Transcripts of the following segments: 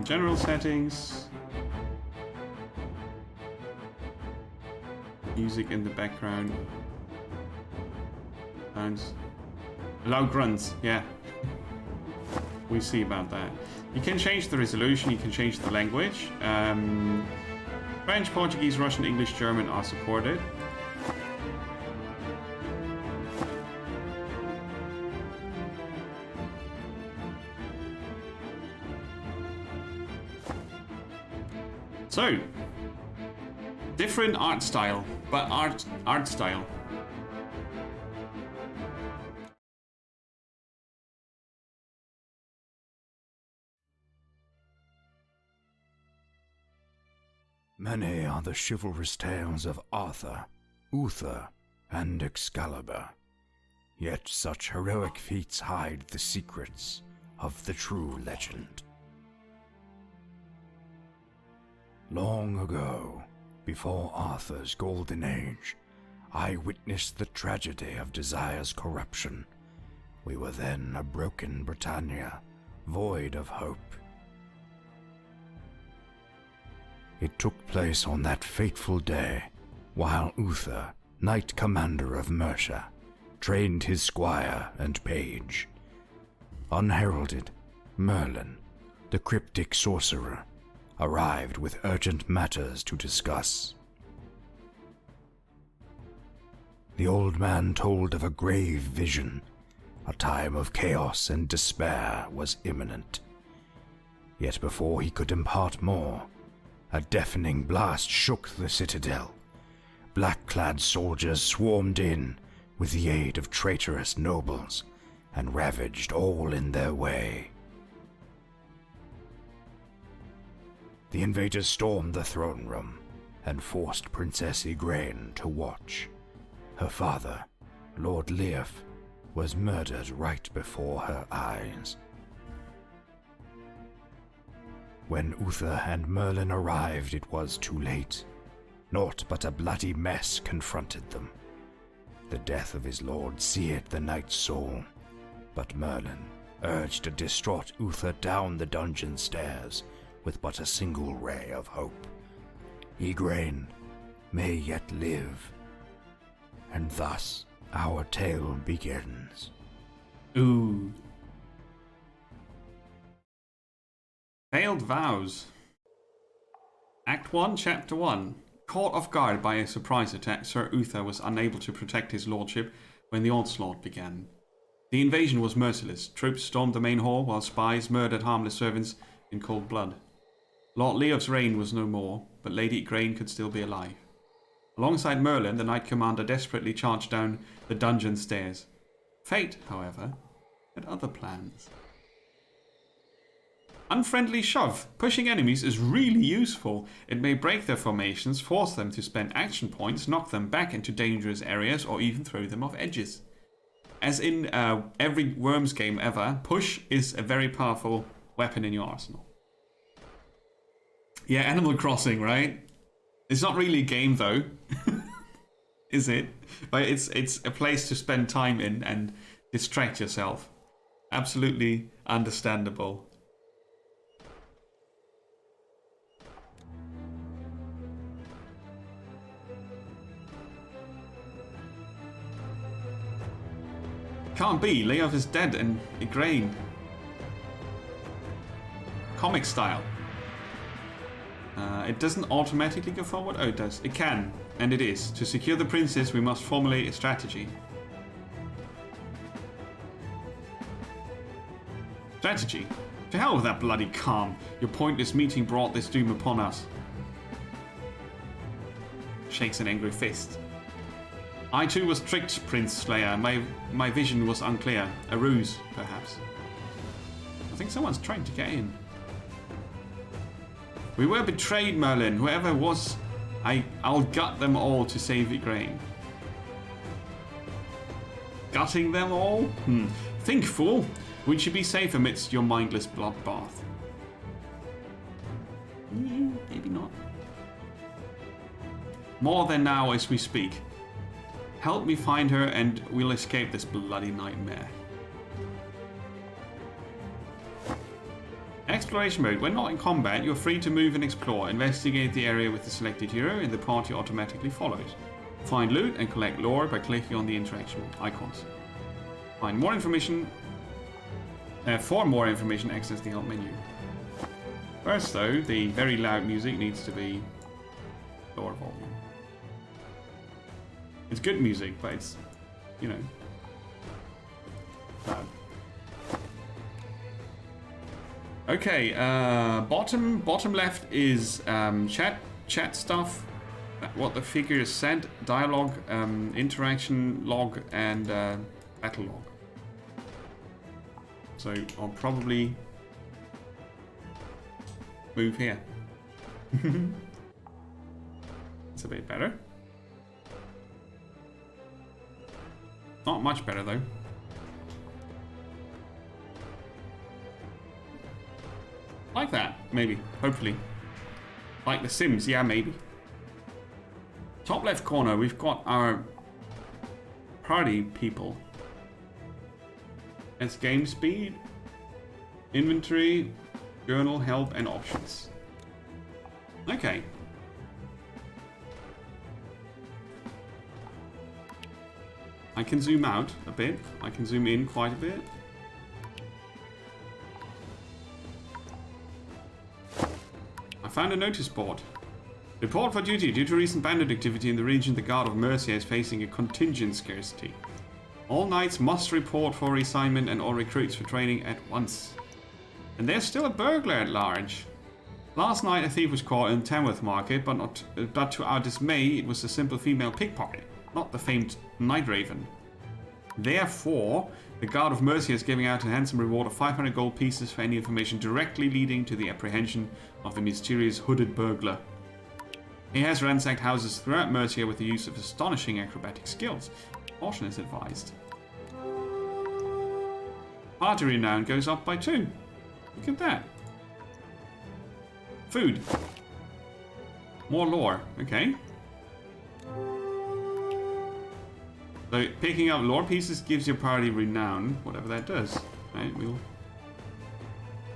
General settings. Music in the background. Sounds. Allow grunts, yeah. We see about that. You can change the resolution, you can change the language. French, Portuguese, Russian, English, German are supported. So, different art style, but art style. Many are the chivalrous tales of Arthur, Uther, and Excalibur. Yet such heroic feats hide the secrets of the true legend. Long ago, before Arthur's golden age, I witnessed the tragedy of Desire's corruption. We were then a broken Britannia, void of hope. It took place on that fateful day, while Uther, knight commander of Mercia, trained his squire and page. Unheralded, Merlin, the cryptic sorcerer, arrived with urgent matters to discuss. The old man told of a grave vision. A time of chaos and despair was imminent. Yet before he could impart more, a deafening blast shook the citadel. Black-clad soldiers swarmed in with the aid of traitorous nobles and ravaged all in their way. The invaders stormed the throne room and forced Princess Igraine to watch. Her father, Lord Leof, was murdered right before her eyes. When Uther and Merlin arrived, it was too late. Naught but a bloody mess confronted them. The death of his lord seared the knight's soul, but Merlin urged a distraught Uther down the dungeon stairs with but a single ray of hope. Igraine may yet live. And thus our tale begins. Ooh. Failed vows. Act 1, Chapter 1. Caught off guard by a surprise attack, Sir Uther was unable to protect his lordship when the onslaught began. The invasion was merciless. Troops stormed the main hall while spies murdered harmless servants in cold blood. Lord Leof's reign was no more, but Lady Igraine could still be alive. Alongside Merlin, the knight commander desperately charged down the dungeon stairs. Fate, however, had other plans. Unfriendly shove. Pushing enemies is really useful. It may break their formations, force them to spend action points, knock them back into dangerous areas, or even throw them off edges. As in every Worms game ever, push is a very powerful weapon in your arsenal. Yeah, Animal Crossing, right? It's not really a game though, is it? But it's a place to spend time in and distract yourself. Absolutely understandable. Can't be. Leof is dead and Igraine. Comic style. It doesn't automatically go forward. Oh, it does. It can. And it is. To secure the princess, we must formulate a strategy. Strategy? To hell with that bloody calm. Your pointless meeting brought this doom upon us. Shakes an angry fist. I too was tricked, Prince Slayer. My vision was unclear. A ruse, perhaps. I think someone's trying to get in. We were betrayed, Merlin. Whoever was, I'll gut them all to save Igraine. Gutting them all? Think, fool. Would you be safe amidst your mindless bloodbath? Maybe not. More than now as we speak. Help me find her and we'll escape this bloody nightmare. Exploration mode. When not in combat, you're free to move and explore. Investigate the area with the selected hero, and the party automatically follows. Find loot and collect lore by clicking on the interaction icons. Find more information. For more information, access the help menu. First, though, the very loud music needs to be lower volume. It's good music, but it's, you know, loud. Okay, bottom left is chat stuff, what the figures said, dialogue, interaction log, and battle log. So I'll probably move here. It's a bit better. Not much better though. Like that, maybe, hopefully. Like The Sims, yeah, maybe. Top left corner, we've got our party people. It's game speed, inventory, journal, help, and options. Okay. I can zoom out a bit. I can zoom in quite a bit. I found a notice board. Report for duty. Due to recent bandit activity in the region, the Guard of Mercia is facing a contingent scarcity. All knights must report for reassignment and all recruits for training at once. And there's still a burglar at large. Last night a thief was caught in Tamworth Market, but to our dismay it was a simple female pickpocket, not the famed Night Raven. Therefore, the Guard of Mercia is giving out a handsome reward of 500 gold pieces for any information directly leading to the apprehension of the mysterious hooded burglar. He has ransacked houses throughout Mercia with the use of astonishing acrobatic skills. Caution is advised. Party renown goes up by 2. Look at that. Food. More lore. Okay. So picking up lore pieces gives your party renown, whatever that does. Right?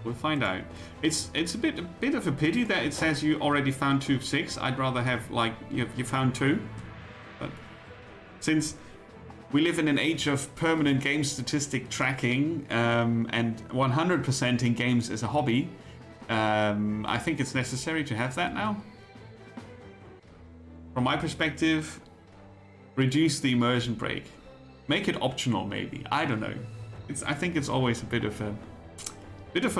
We'll find out. It's a bit of a pity that it says you already found 2 of 6. I'd rather have like you found 2. But since we live in an age of permanent game statistic tracking, and 100% in games is a hobby, I think it's necessary to have that now. From my perspective, reduce the immersion break. Make it optional, maybe. I don't know. I think it's always a bit of a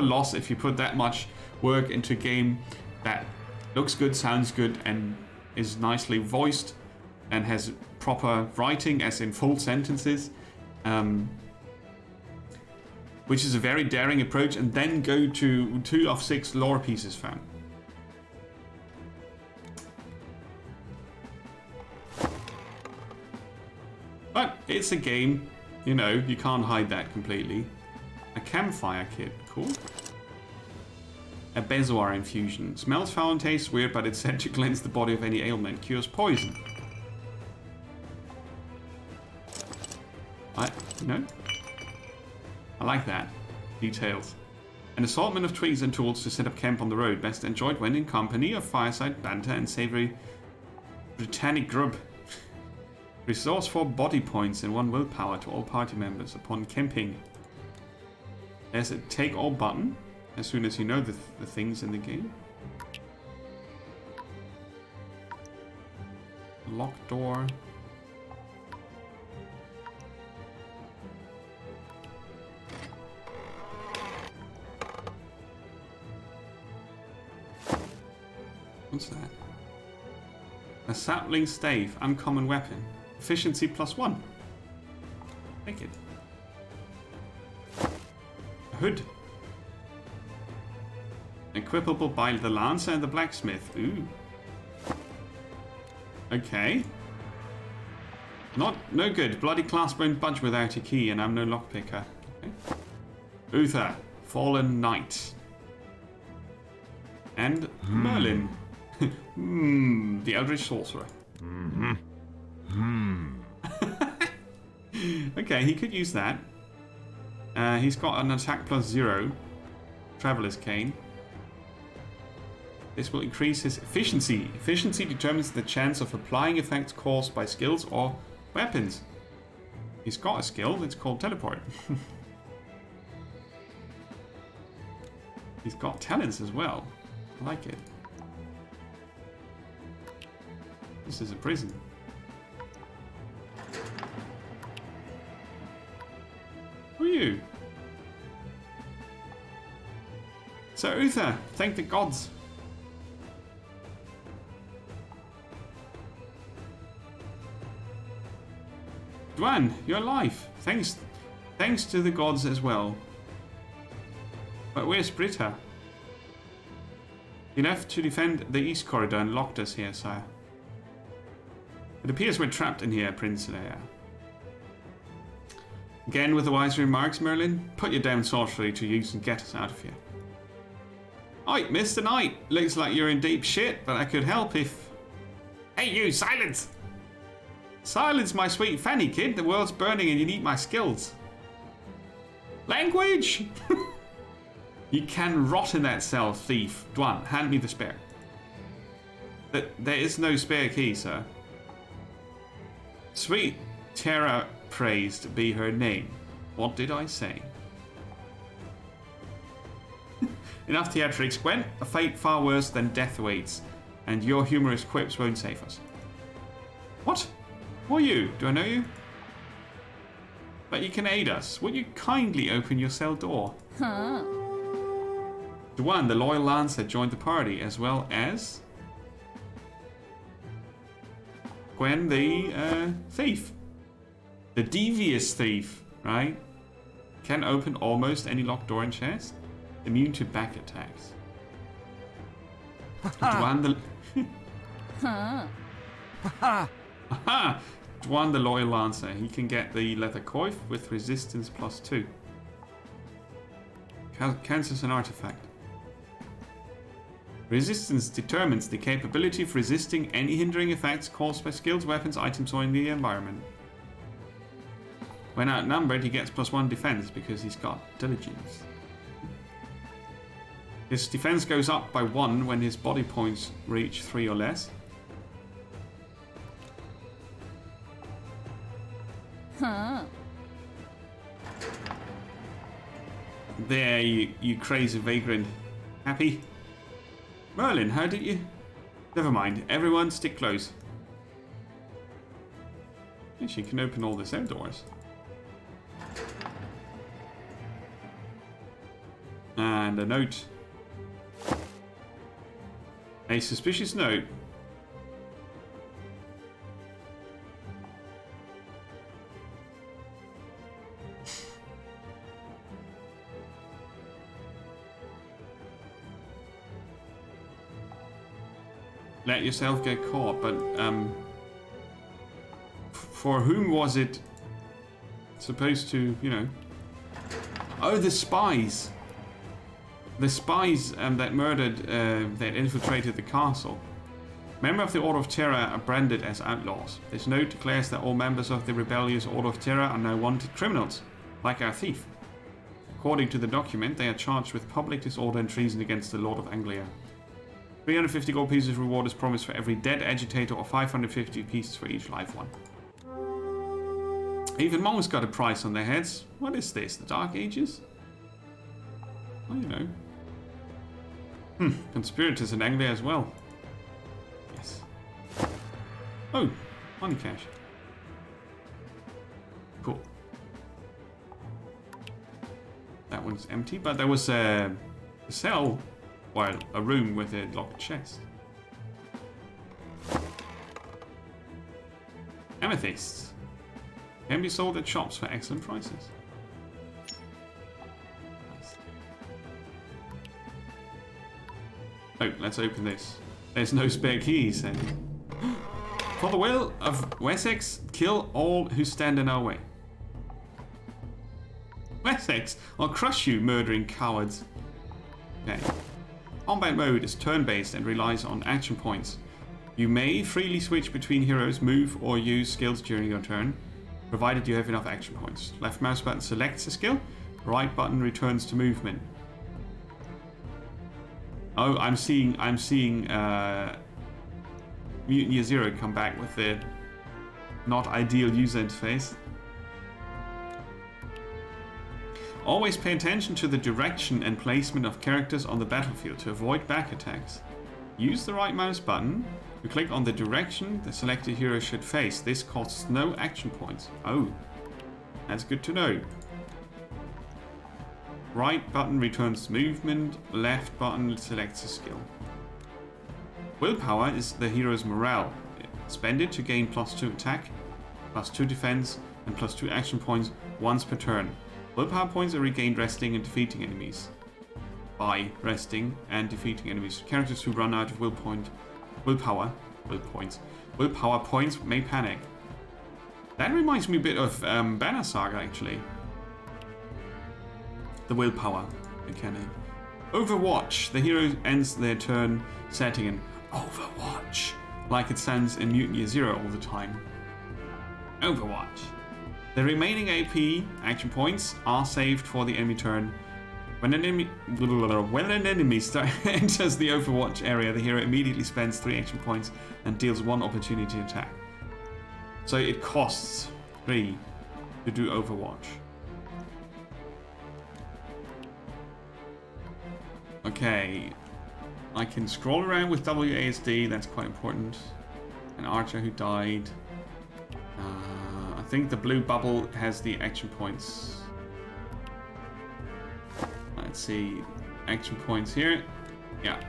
loss if you put that much work into a game that looks good, sounds good, and is nicely voiced and has proper writing, as in full sentences, which is a very daring approach, and then go to 2 of 6 lore pieces found. But it's a game, you know, you can't hide that completely. A campfire kit, cool. A bezoar infusion. Smells foul and tastes weird, but it's said to cleanse the body of any ailment. Cures poison. I like that. Details. An assortment of twigs and tools to set up camp on the road. Best enjoyed when in company of fireside banter and savory Britannic grub. Restores 4 body points and 1 willpower to all party members upon camping. There's a take all button as soon as you know the things in the game. Locked door. What's that? A sapling stave, uncommon weapon. Efficiency +1. Take it. A hood. Equipable by the lancer and the blacksmith. Ooh. Okay. No good. Bloody clasp won't budge without a key, and I'm no lockpicker. Okay. Uther, fallen knight. And Merlin. The Eldritch Sorcerer. Okay, he could use that. He's got an attack +0. Traveler's Cane. This will increase his efficiency. Efficiency determines the chance of applying effects caused by skills or weapons. He's got a skill, it's called Teleport. He's got talents as well. I like it. This is a prison. Who are you? Sir Uther, thank the gods. Dwan, you're alive. Thanks to the gods as well. But where's Britta? He left to defend the east corridor and locked us here, sire. It appears we're trapped in here, Prince Leia. Again with the wise remarks, Merlin. Put your damn sorcery to use and get us out of here. Oi, Mr. Knight. Looks like you're in deep shit, but I could help if... Hey you, silence! Silence, my sweet fanny kid. The world's burning and you need my skills. Language! You can rot in that cell, thief. Dwan, hand me the spare. There is no spare key, sir. Sweet Terra praised be her name. What did I say? Enough theatrics, Gwen. A fate far worse than death awaits, and your humorous quips won't save us. What? Who are you? Do I know you? But you can aid us. Would you kindly open your cell door? Huh? Dwan, the loyal Lancer, joined the party, as well as... Gwen, the thief. The devious thief, right? Can open almost any locked door and chest. Immune to back attacks. Dwan the... Aha! Dwan the loyal Lancer. He can get the leather coif with resistance +2. Counts as an artifact. Resistance determines the capability of resisting any hindering effects caused by skills, weapons, items, or in the environment. When outnumbered, he gets +1 defense because he's got diligence. His defense goes up by 1 when his body points reach 3 or less. Huh. There, you crazy vagrant. Happy? Merlin, how did you... Never mind. Everyone stick close. Yeah, she can open all the cell doors. And a note. A suspicious note. Let yourself get caught, but for whom was it supposed to, you know? Oh, the spies. The spies that murdered, that infiltrated the castle. Members of the Order of Terra are branded as outlaws. This note declares that all members of the rebellious Order of Terra are now wanted criminals, like our thief. According to the document, they are charged with public disorder and treason against the Lord of Anglia. 350 gold pieces reward is promised for every dead agitator, or 550 pieces for each live one. Even monks got a price on their heads. What is this? The Dark Ages? I don't know. Conspirators in Anglia as well. Yes. Oh, money cache. Cool. That one's empty, but there was a cell. Well, a room with a locked chest. Amethysts can be sold at shops for excellent prices. Nice. Oh, let's open this. There's no spare key, he said. For the will of Wessex, kill all who stand in our way. Wessex, I'll crush you, murdering cowards. Okay. Combat mode is turn-based and relies on action points. You may freely switch between heroes, move, or use skills during your turn, provided you have enough action points. Left mouse button selects a skill, right button returns to movement. Oh, I'm seeing Mutiny Zero come back with the not ideal user interface. Always pay attention to the direction and placement of characters on the battlefield to avoid back attacks. Use the right mouse button to click on the direction the selected hero should face. This costs no action points. Oh, that's good to know. Right button returns movement, left button selects a skill. Willpower is the hero's morale. Spend it to gain +2 attack, +2 defense, and +2 action points once per turn. Willpower points are regained resting and defeating enemies. By resting and defeating enemies. Characters who run out of willpower points may panic. That reminds me a bit of Banner Saga, actually. The willpower mechanic. Overwatch. The hero ends their turn setting in Overwatch, like it sounds in Mutiny Zero all the time. Overwatch. The remaining AP action points are saved for the enemy turn. When an enemy enters the Overwatch area, the hero immediately spends 3 action points and deals 1 opportunity attack. So it costs 3 to do Overwatch. Okay, I can scroll around with WASD, that's quite important. An archer who died. I think the blue bubble has the action points. Let's see, action points here. Yeah.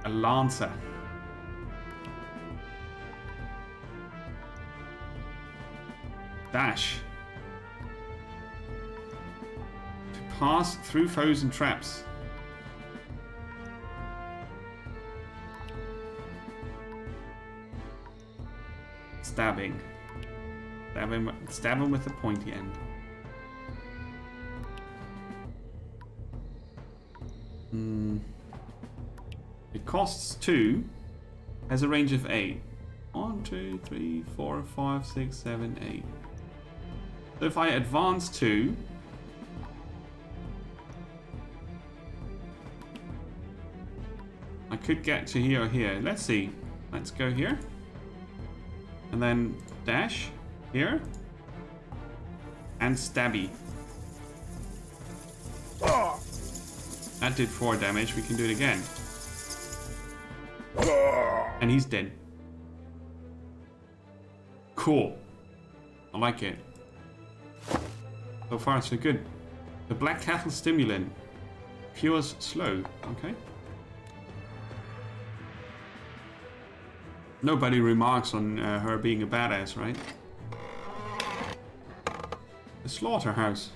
A lancer. Dash. To pass through foes and traps. Stabbing. Stab him with the pointy end. It costs 2, has a range of 8. 1, 2, 3, 4, 5, 6, 7, 8. So if I advance 2, I could get to here or here. Let's see. Let's go here. And then dash here. And stabby. That did 4 damage. We can do it again. And he's dead. Cool. I like it. So far, so good. The Black Cattle Stimulant. Cures slow. Okay. Nobody remarks on her being a badass, right? The Slaughterhouse.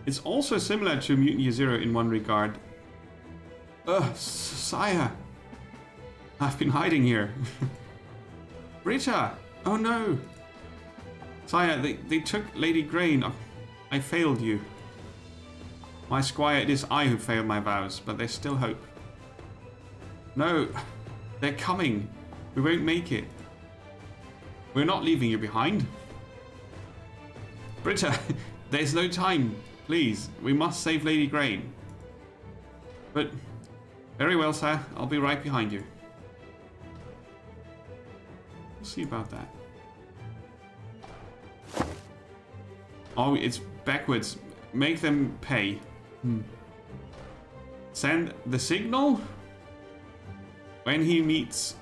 It's also similar to Mutiny Zero in one regard. Sire! I've been hiding here. Britta! Oh no! Sire, they took Lady Grain. I failed you. My squire, it is I who failed my vows, but there's still hope. No, they're coming. We won't make it. We're not leaving you behind. Britta, there's no time. Please, we must save Lady Grain. But, very well, sir. I'll be right behind you. We'll see about that. Oh, it's backwards. Make them pay. Send the signal when he meets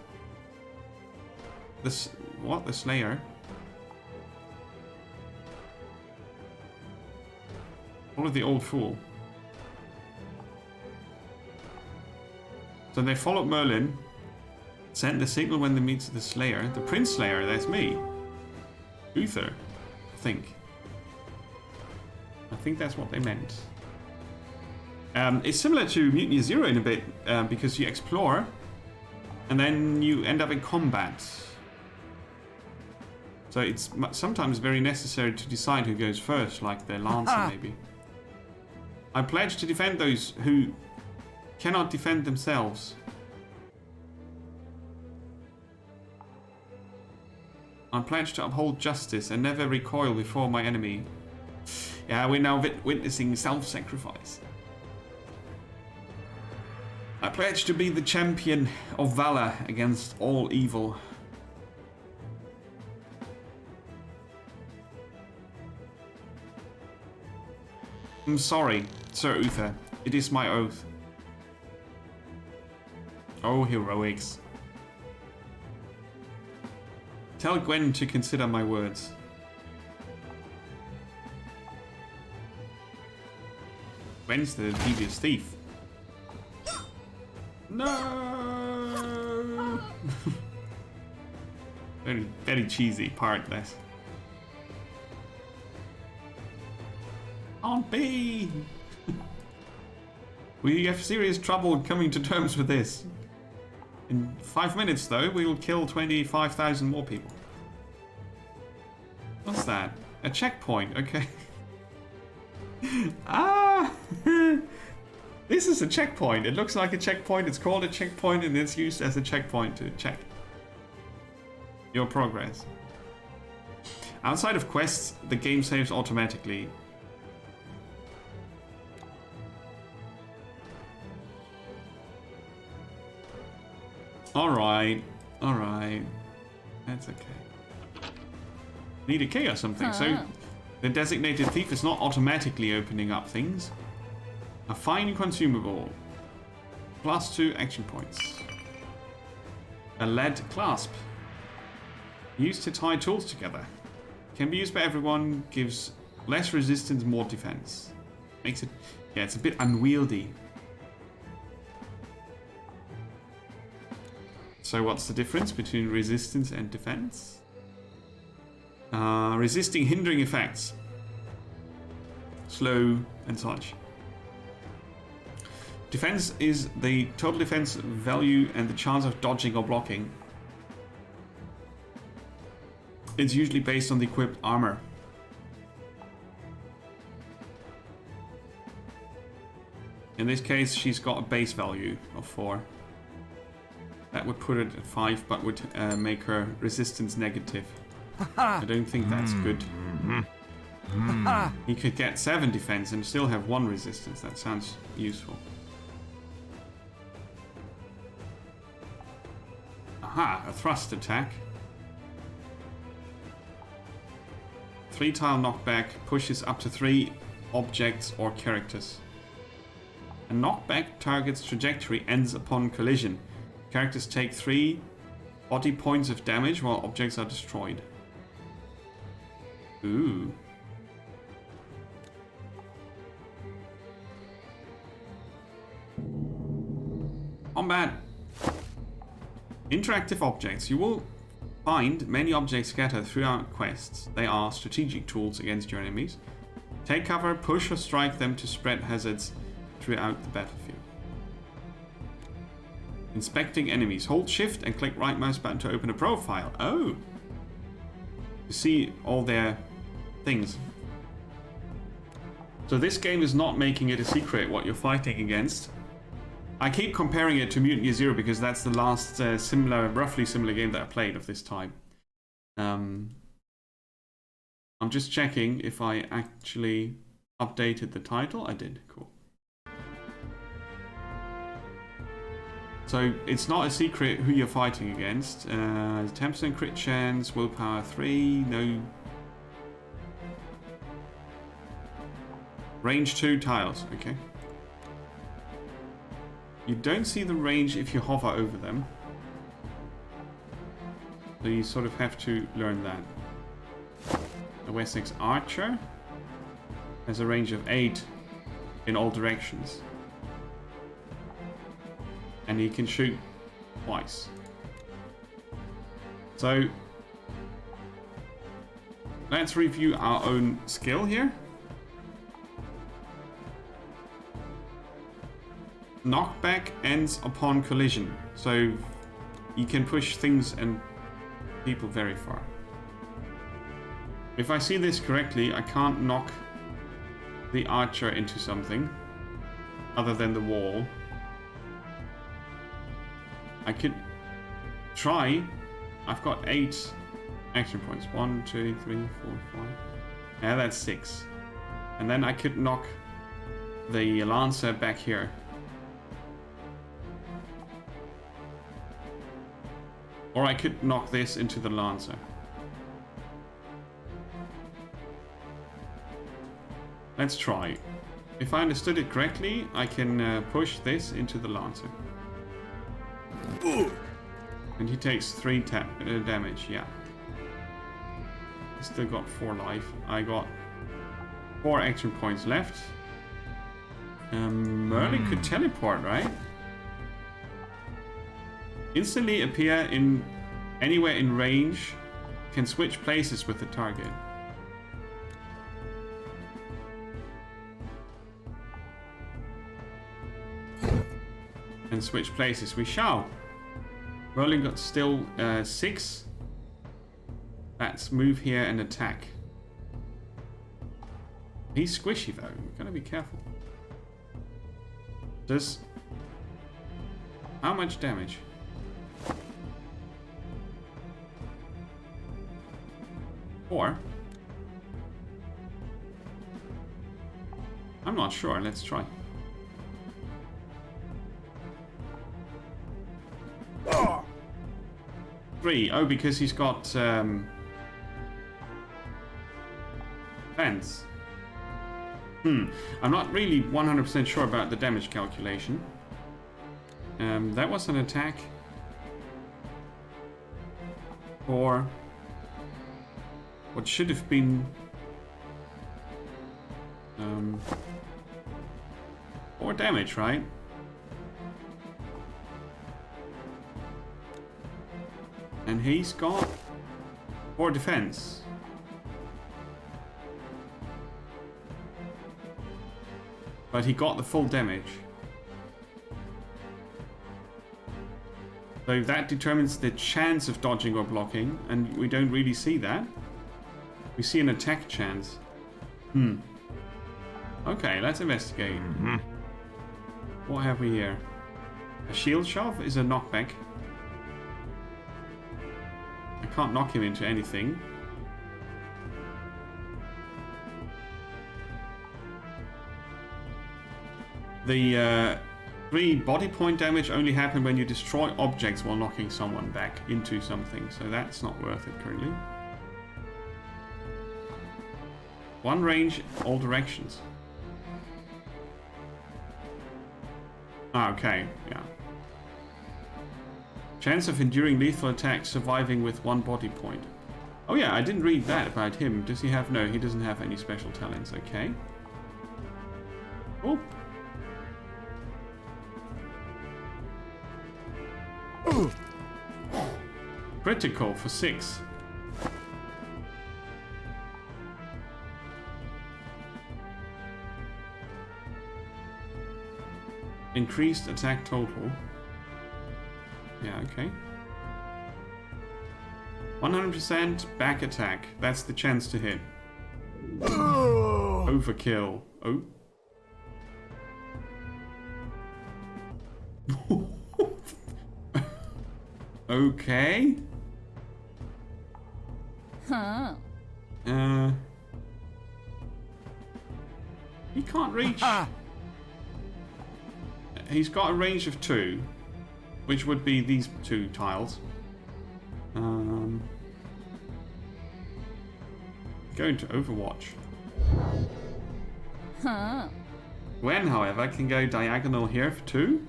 the the Slayer. Follow the old fool. So they followed Merlin. Send the signal when they meet the Slayer. The Prince Slayer, that's me. Uther, I think. I think that's what they meant. It's similar to Mutiny Zero in a bit, because you explore and then you end up in combat. So it's sometimes very necessary to decide who goes first, like the Lancer maybe. I pledge to defend those who cannot defend themselves. I pledge to uphold justice and never recoil before my enemy. Yeah, we're now witnessing self-sacrifice. I pledge to be the champion of valor against all evil. I'm sorry, Sir Uther. It is my oath. Oh, heroics. Tell Gwen to consider my words. Gwen's the devious thief. No! very, very cheesy part, this. Aunt B! We have serious trouble coming to terms with this. In 5 minutes, though, we will kill 25,000 more people. What's that? A checkpoint, okay. Ah! This is a checkpoint. It looks like a checkpoint. It's called a checkpoint, and it's used as a checkpoint to check your progress. Outside of quests, the game saves automatically. Alright. That's okay. Need a key or something. So the designated thief is not automatically opening up things. A fine consumable. +2 action points. A lead clasp. Used to tie tools together. Can be used by everyone. Gives less resistance, more defense. Makes it... yeah, it's a bit unwieldy. So what's the difference between resistance and defense? Resisting hindering effects. Slow and such. Defense is the total defense value and the chance of dodging or blocking. It's usually based on the equipped armor. In this case, she's got a base value of 4. That would put it at 5, but would make her resistance negative. I don't think that's good. He could get 7 defense and still have 1 resistance. That sounds useful. Aha, a thrust attack. 3-tile knockback pushes up to 3 objects or characters. A knockback target's trajectory ends upon collision. Characters take 3 body points of damage while objects are destroyed. Ooh. Combat. Interactive objects. You will find many objects scattered throughout quests. They are strategic tools against your enemies. Take cover, push or strike them to spread hazards throughout the battlefield. Inspecting enemies. Hold shift and click right mouse button to open a profile. Oh! To see all their things. So this game is not making it a secret what you're fighting against. I keep comparing it to Mutant Year Zero because that's the last roughly similar game that I played of this type. I'm just checking if I actually updated the title. I did. Cool. So it's not a secret who you're fighting against. 10% crit chance, willpower 3, no. Range 2 tiles, okay. You don't see the range if you hover over them. So you sort of have to learn that. The Wessex Archer has a range of 8 in all directions. And he can shoot twice. So let's review our own skill here. Knockback ends upon collision, so you can push things and people very far. If I see this correctly, I can't knock the archer into something other than the wall. I could try. I've got 8 action points. 1, 2, 3, 4, 5. Yeah, that's 6. And then I could knock the Lancer back here. Or I could knock this into the Lancer. Let's try. If I understood it correctly, I can push this into the Lancer. And he takes 3 damage, yeah. Still got 4 life. I got 4 action points left. Merlin could teleport, right? Instantly appear in anywhere in range. Can switch places with the target. And switch places we shall. Merlin got still 6. Let's move here and attack. He's squishy though. We've got to be careful. Does... How much damage? 4? I'm not sure. Let's try. 3. Oh, because he's got fence. I'm not really 100% sure about the damage calculation. That was an attack for what should have been 4 damage, right? And he's got 4 defense. But he got the full damage. So that determines the chance of dodging or blocking, and we don't really see that. We see an attack chance. Okay, let's investigate. What have we here? A shield shove is a knockback. I can't knock him into anything. The 3 body point damage only happen when you destroy objects while knocking someone back into something, so that's not worth it currently. 1 range, all directions. Okay, yeah. Chance of enduring lethal attacks, surviving with 1 body point. Oh yeah, I didn't read that about him. Does he have... No, he doesn't have any special talents, okay. Oh. Critical for 6. Increased attack total. Yeah, okay. 100% back attack. That's the chance to hit. Overkill. Oh. Okay. Huh. He can't reach. He's got a range of 2, which would be these 2 tiles. Going to Overwatch. Huh. Gwen, however, can go diagonal here for 2.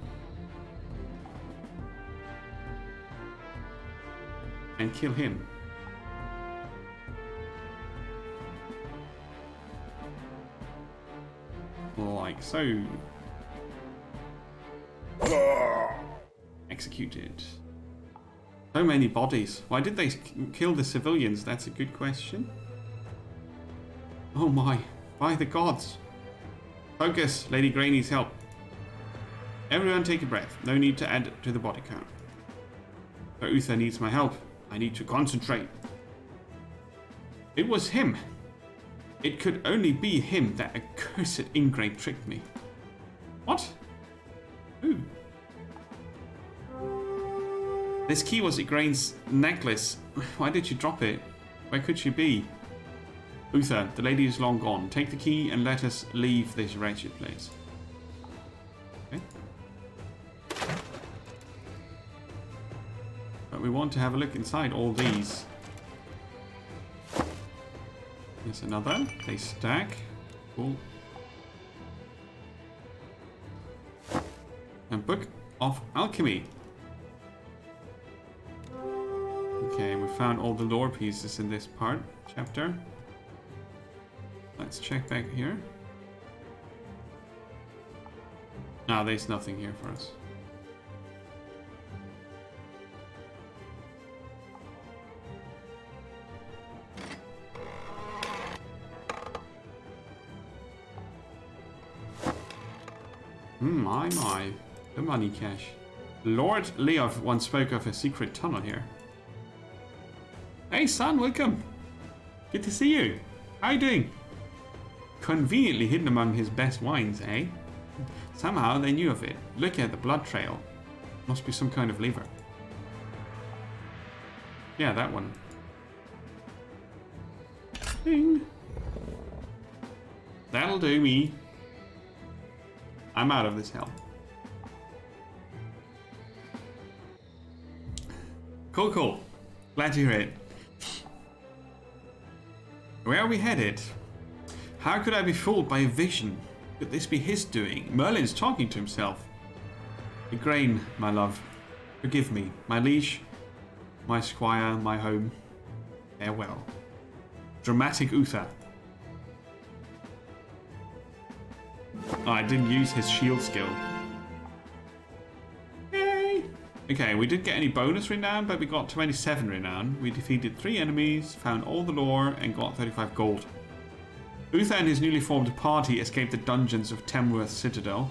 And kill him. Like so. Executed. So many bodies. Why did they kill the civilians? That's a good question. Oh my. By the gods. Focus. Lady Grey needs help. Everyone take a breath. No need to add to the body count. But Uther needs my help. I need to concentrate. It was him. It could only be him. That accursed ingrate tricked me. What? Who? This key was Igraine's necklace. Why did she drop it? Where could she be? Uther, the lady is long gone. Take the key and let us leave this wretched place. Okay. But we want to have a look inside all these. Here's another. They stack. Cool. And Book of Alchemy. Okay, we found all the lore pieces in this chapter. Let's check back here. No, there's nothing here for us. My. The money cache. Lord Leof once spoke of a secret tunnel here. Hey son, welcome. Good to see you. How you doing? Conveniently hidden among his best wines, eh? Somehow they knew of it. Look at the blood trail. Must be some kind of lever. Yeah, that one. Ding. That'll do me. I'm out of this hell. Cool. Glad to hear it. Where are we headed? How could I be fooled by a vision? Could this be his doing? Merlin's talking to himself. Igraine, my love. Forgive me. My liege, my squire, my home. Farewell. Dramatic Uther. Oh, I didn't use his shield skill. Yay! Okay, we didn't get any bonus renown, but we got 27 renown. We defeated 3 enemies, found all the lore, and got 35 gold. Uther and his newly formed party escaped the dungeons of Tamworth Citadel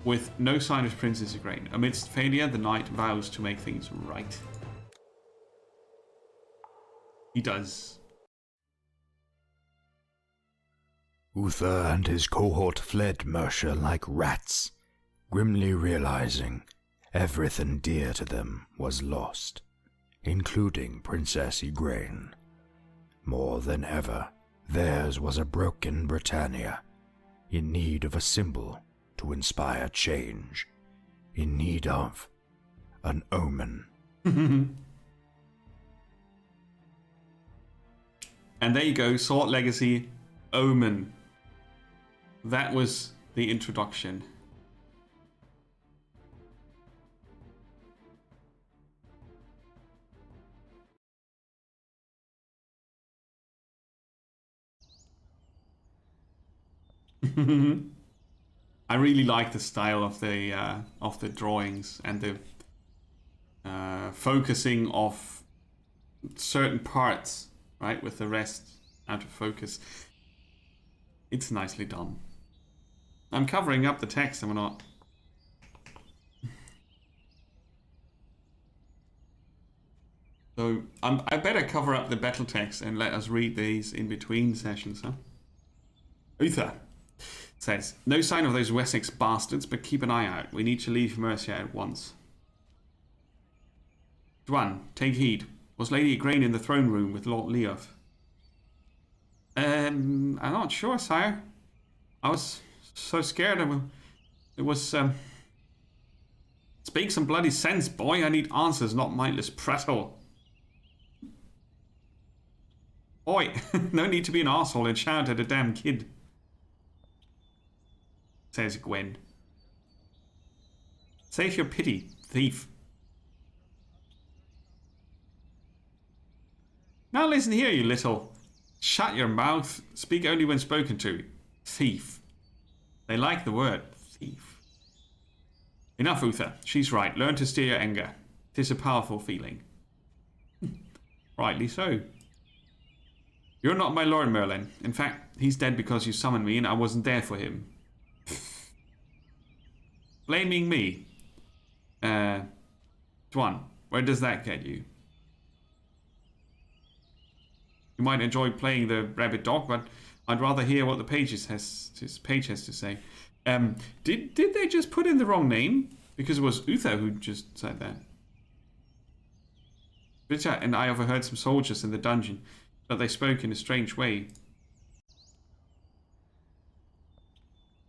with no sign of Princess Igraine. Amidst failure, the knight vows to make things right. He does. Uther and his cohort fled Mercia like rats, grimly realizing everything dear to them was lost, including Princess Igraine. More than ever, theirs was a broken Britannia, in need of a symbol to inspire change, in need of an omen. And there you go, Sword Legacy, Omen. That was the introduction. I really like the style of the drawings and the focusing of certain parts, right, with the rest out of focus. It's nicely done. I'm covering up the text, am I not? So I better cover up the battle text and let us read these in between sessions, huh? Uther says, no sign of those Wessex bastards, but keep an eye out. We need to leave Mercia at once. Dwan, take heed. Was Lady Igraine in the throne room with Lord Leof? I'm not sure, sire. I was so scared. It was, Speak some bloody sense, boy. I need answers, not mindless prattle. Oi, no need to be an arsehole and shout at a damn kid, says Gwen. Save your pity, thief. Now listen here, you little. Shut your mouth. Speak only when spoken to. Thief. They like the word thief. Enough, Uther. She's right. Learn to steer your anger. 'Tis a powerful feeling. Rightly so. You're not my Lord, Merlin. In fact, he's dead because you summoned me and I wasn't there for him. Blaming me. Dwan, where does that get you? You might enjoy playing the rabbit dog, but I'd rather hear what the page has to say. Did they just put in the wrong name? Because it was Uther who just said that. Richard and I overheard some soldiers in the dungeon, but they spoke in a strange way.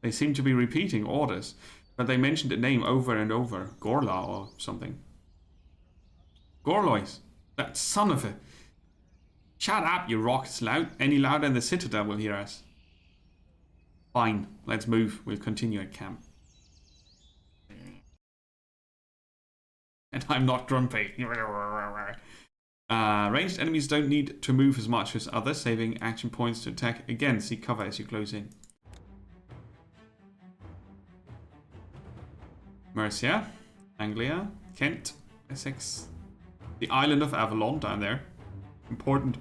They seem to be repeating orders, but they mentioned the name over and over. Gorla or something. Gorlois. That son of a... Shut up, you rockets loud. Any louder and the Citadel will hear us. Fine, let's move. We'll continue at camp. And I'm not grumpy. Ranged enemies don't need to move as much as others, saving action points to attack. Again, seek cover as you close in. Mercia, Anglia, Kent, Essex, the island of Avalon down there. Important.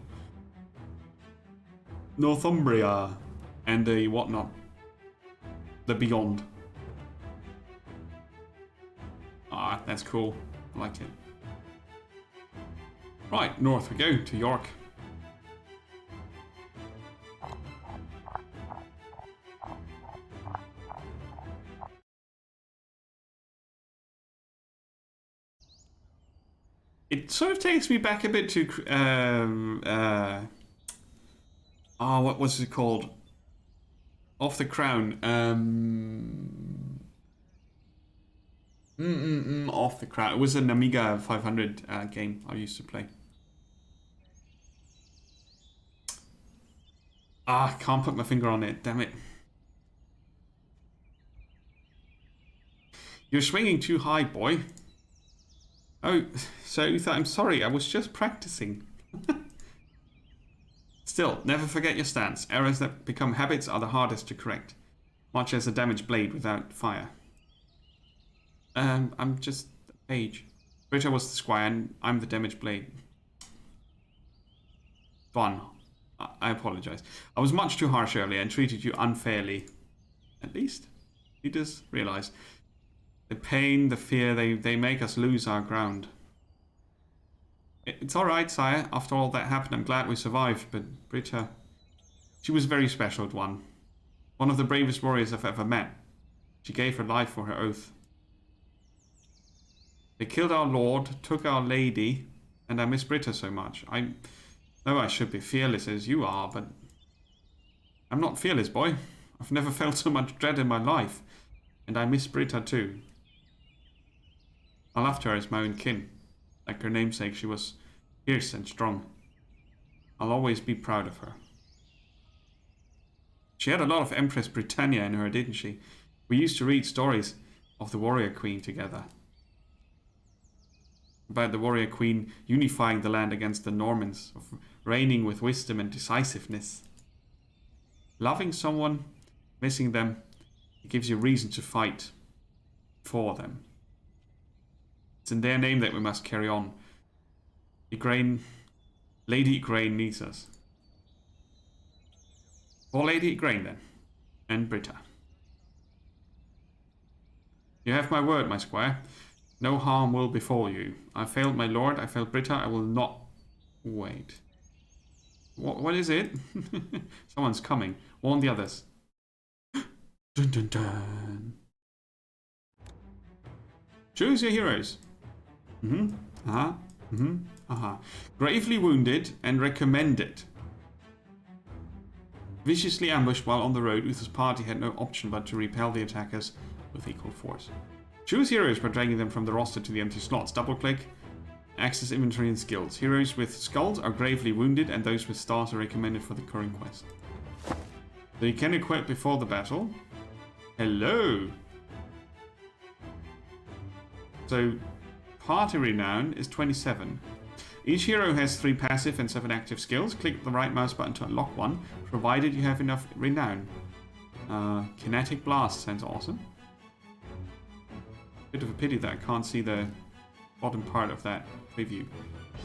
Northumbria, and the whatnot. The Beyond. Ah, that's cool. I like it. Right, north we go to York. It sort of takes me back a bit to what was it called? Off the Crown. Off the Crown. It was an Amiga 500 game I used to play. Ah, can't put my finger on it. Damn it. You're swinging too high, boy. Oh, so you thought, I'm sorry, I was just practicing. Still, never forget your stance. Errors that become habits are the hardest to correct. Much as a damaged blade without fire. I'm just a page. Britta was the squire and I'm the damaged blade. Fun. I apologize. I was much too harsh earlier and treated you unfairly. At least, you just realize. The pain, the fear, they make us lose our ground. It's alright, sire. After all that happened, I'm glad we survived, but Britta, she was a very special one. One of the bravest warriors I've ever met. She gave her life for her oath. They killed our lord, took our lady, and I miss Britta so much. I know I should be fearless as you are, but I'm not fearless, boy. I've never felt so much dread in my life, and I miss Britta too. I loved her as my own kin. Like her namesake, she was fierce and strong. I'll always be proud of her. She had a lot of Empress Britannia in her, didn't she? We used to read stories of the warrior queen together. About the warrior queen unifying the land against the Normans, of reigning with wisdom and decisiveness. Loving someone, missing them, it gives you reason to fight for them. It's in their name that we must carry on. Lady Igraine needs us. For Lady Igraine then, and Britta. You have my word, my squire. No harm will befall you. I failed my lord, I failed Britta, I will not... Wait. What is it? Someone's coming. Warn the others. Dun dun dun. Choose your heroes. Gravely wounded and recommended. Viciously ambushed while on the road, Uther's party had no option but to repel the attackers with equal force. Choose heroes by dragging them from the roster to the empty slots. Double click. Access inventory and skills. Heroes with skulls are gravely wounded and those with stars are recommended for the current quest. So you can equip before the battle. Hello! So, party renown is 27. Each hero has 3 passive and 7 active skills. Click the right mouse button to unlock one, provided you have enough renown. Kinetic Blast sounds awesome. Bit of a pity that I can't see the bottom part of that preview.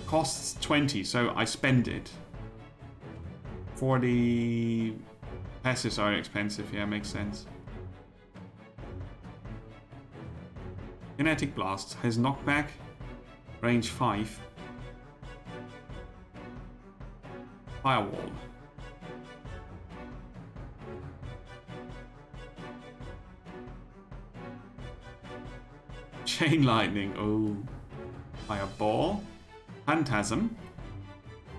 Costs 20, so I spend it. 40 passives are expensive, yeah, makes sense. Kinetic Blast has knockback, range 5. Firewall. Chain Lightning, oh. Fireball. Phantasm.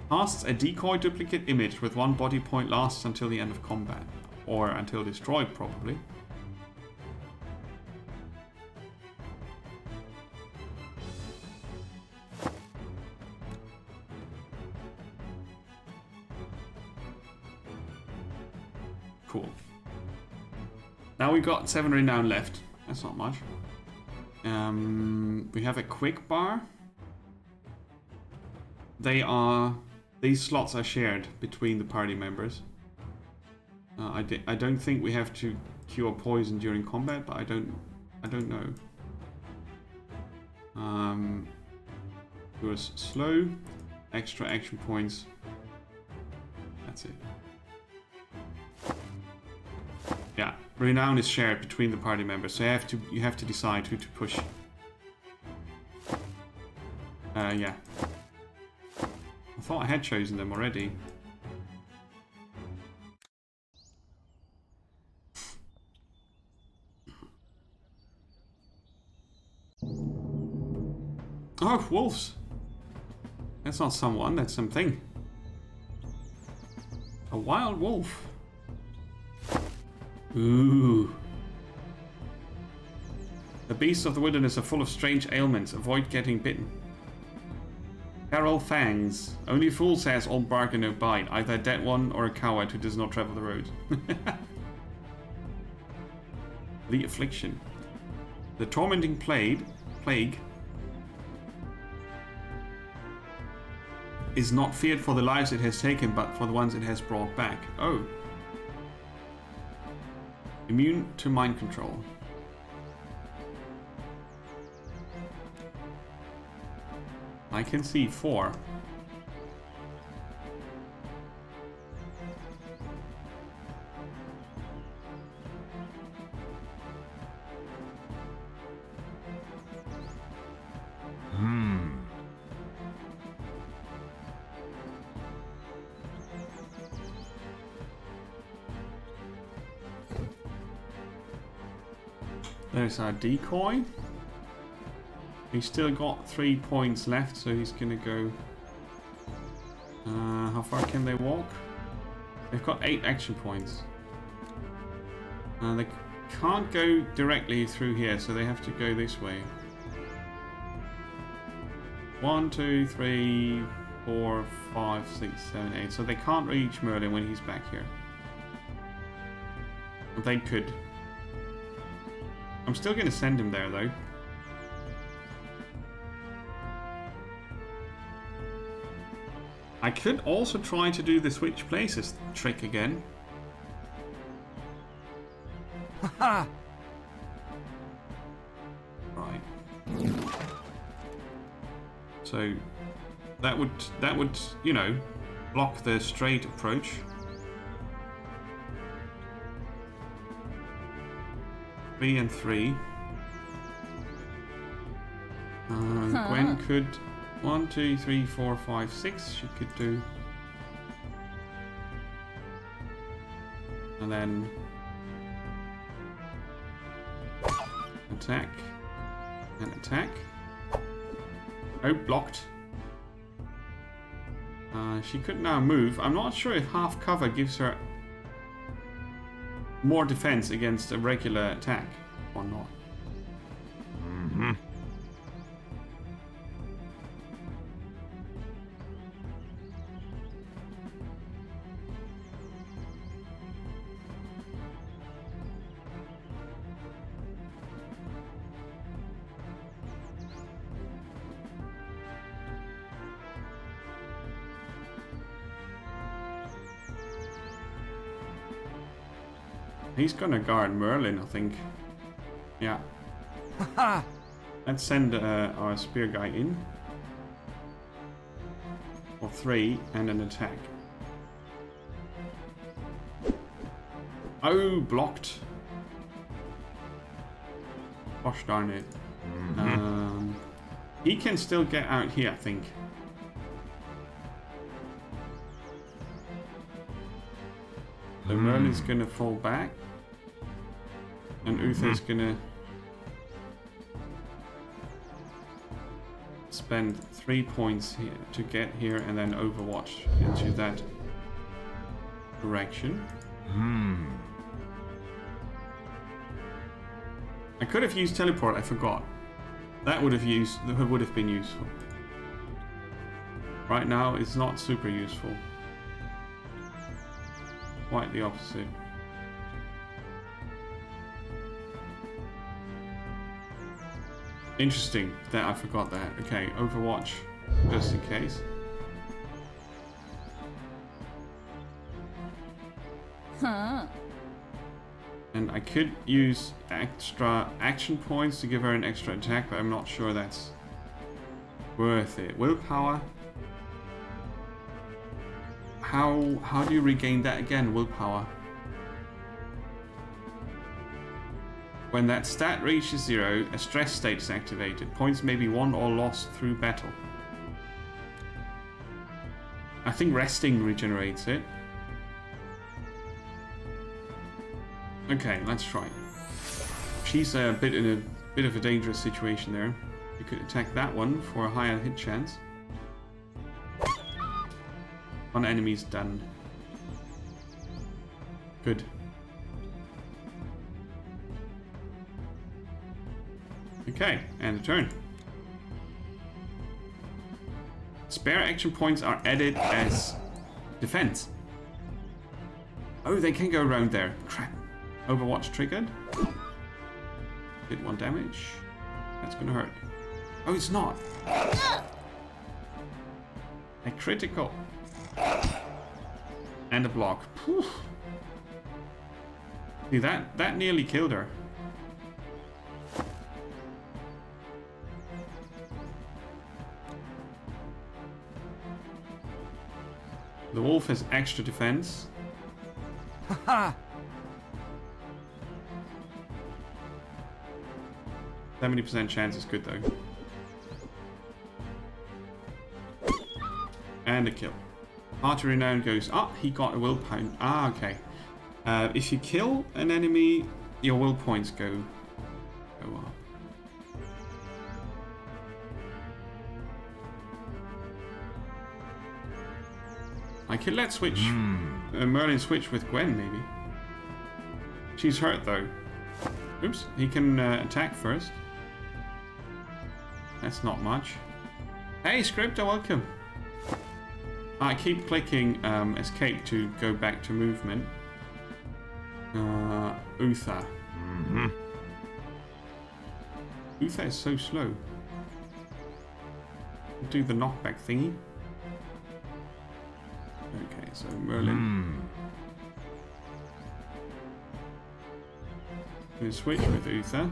Casts a decoy duplicate image with 1 body point, lasts until the end of combat. Or until destroyed, probably. Cool. Now we've got 7 renown left. That's not much. We have a quick bar. These slots are shared between the party members. I don't think we have to cure poison during combat, but I don't know. Cures slow, extra action points. That's it. Yeah, renown is shared between the party members, so you have to decide who to push. Yeah. I thought I had chosen them already. Oh, wolves! That's not someone, that's something. A wild wolf. Ooh. The beasts of the wilderness are full of strange ailments. Avoid getting bitten. Carol Fangs. Only fool says all bark and no bite. Either a dead one or a coward who does not travel the road. The affliction. The tormenting plague is not feared for the lives it has taken, but for the ones it has brought back. Oh. Immune to mind control. I can see 4. There's our decoy. He's still got 3 points left, so he's gonna go. How far can they walk? They've got 8 action points. They can't go directly through here, so they have to go this way. 1, 2, 3, 4, 5, 6, 7, 8. So they can't reach Merlin when he's back here. They could. I'm still gonna send him there though. I could also try to do the switch places trick again. Haha! Right. So that would, you know, block the straight approach. Three and 3. Gwen could 1, 2, 3, 4, 5, 6. She could do, and then attack and attack. Oh, blocked. She could now move. I'm not sure if half cover gives her more defense against a regular attack or not. Mm-hmm. He's gonna guard Merlin, I think. Yeah. Haha! Let's send our spear guy in. For 3 and an attack. Oh, blocked. Gosh darn it. Mm-hmm. He can still get out here, I think. So Merlin's gonna fall back. And Uther's gonna spend 3 points here to get here and then overwatch into that direction. I could have used teleport, I forgot. That would have been useful. Right now it's not super useful. Quite the opposite. Interesting that I forgot that. Okay, Overwatch, just in case. Huh. And I could use extra action points to give her an extra attack, but I'm not sure that's worth it. Willpower. How do you regain that again? Willpower. When that stat reaches 0, a stress state is activated. Points may be won or lost through battle. I think resting regenerates it. Okay, let's try. She's a bit in a bit of a dangerous situation there. You could attack that one for a higher hit chance. One enemy's done. Good. Okay, and a turn. Spare action points are added as defense. Oh, they can go around there. Crap. Overwatch triggered. Did 1 damage. That's gonna hurt. Oh, it's not. A critical. And a block. Whew. See, that nearly killed her. The wolf has extra defense. Haha! 70% chance is good though. And a kill. Heart of Renown goes up. He got a will point. Ah, okay. If you kill an enemy, your will points go up. I could let switch Merlin switch with Gwen maybe. She's hurt though. Oops. He can attack first. That's not much. Hey, Scripter, welcome. I keep clicking escape to go back to movement. Uther. Uther is so slow. Do the knockback thingy. Okay, so Merlin. Gonna switch with Uther.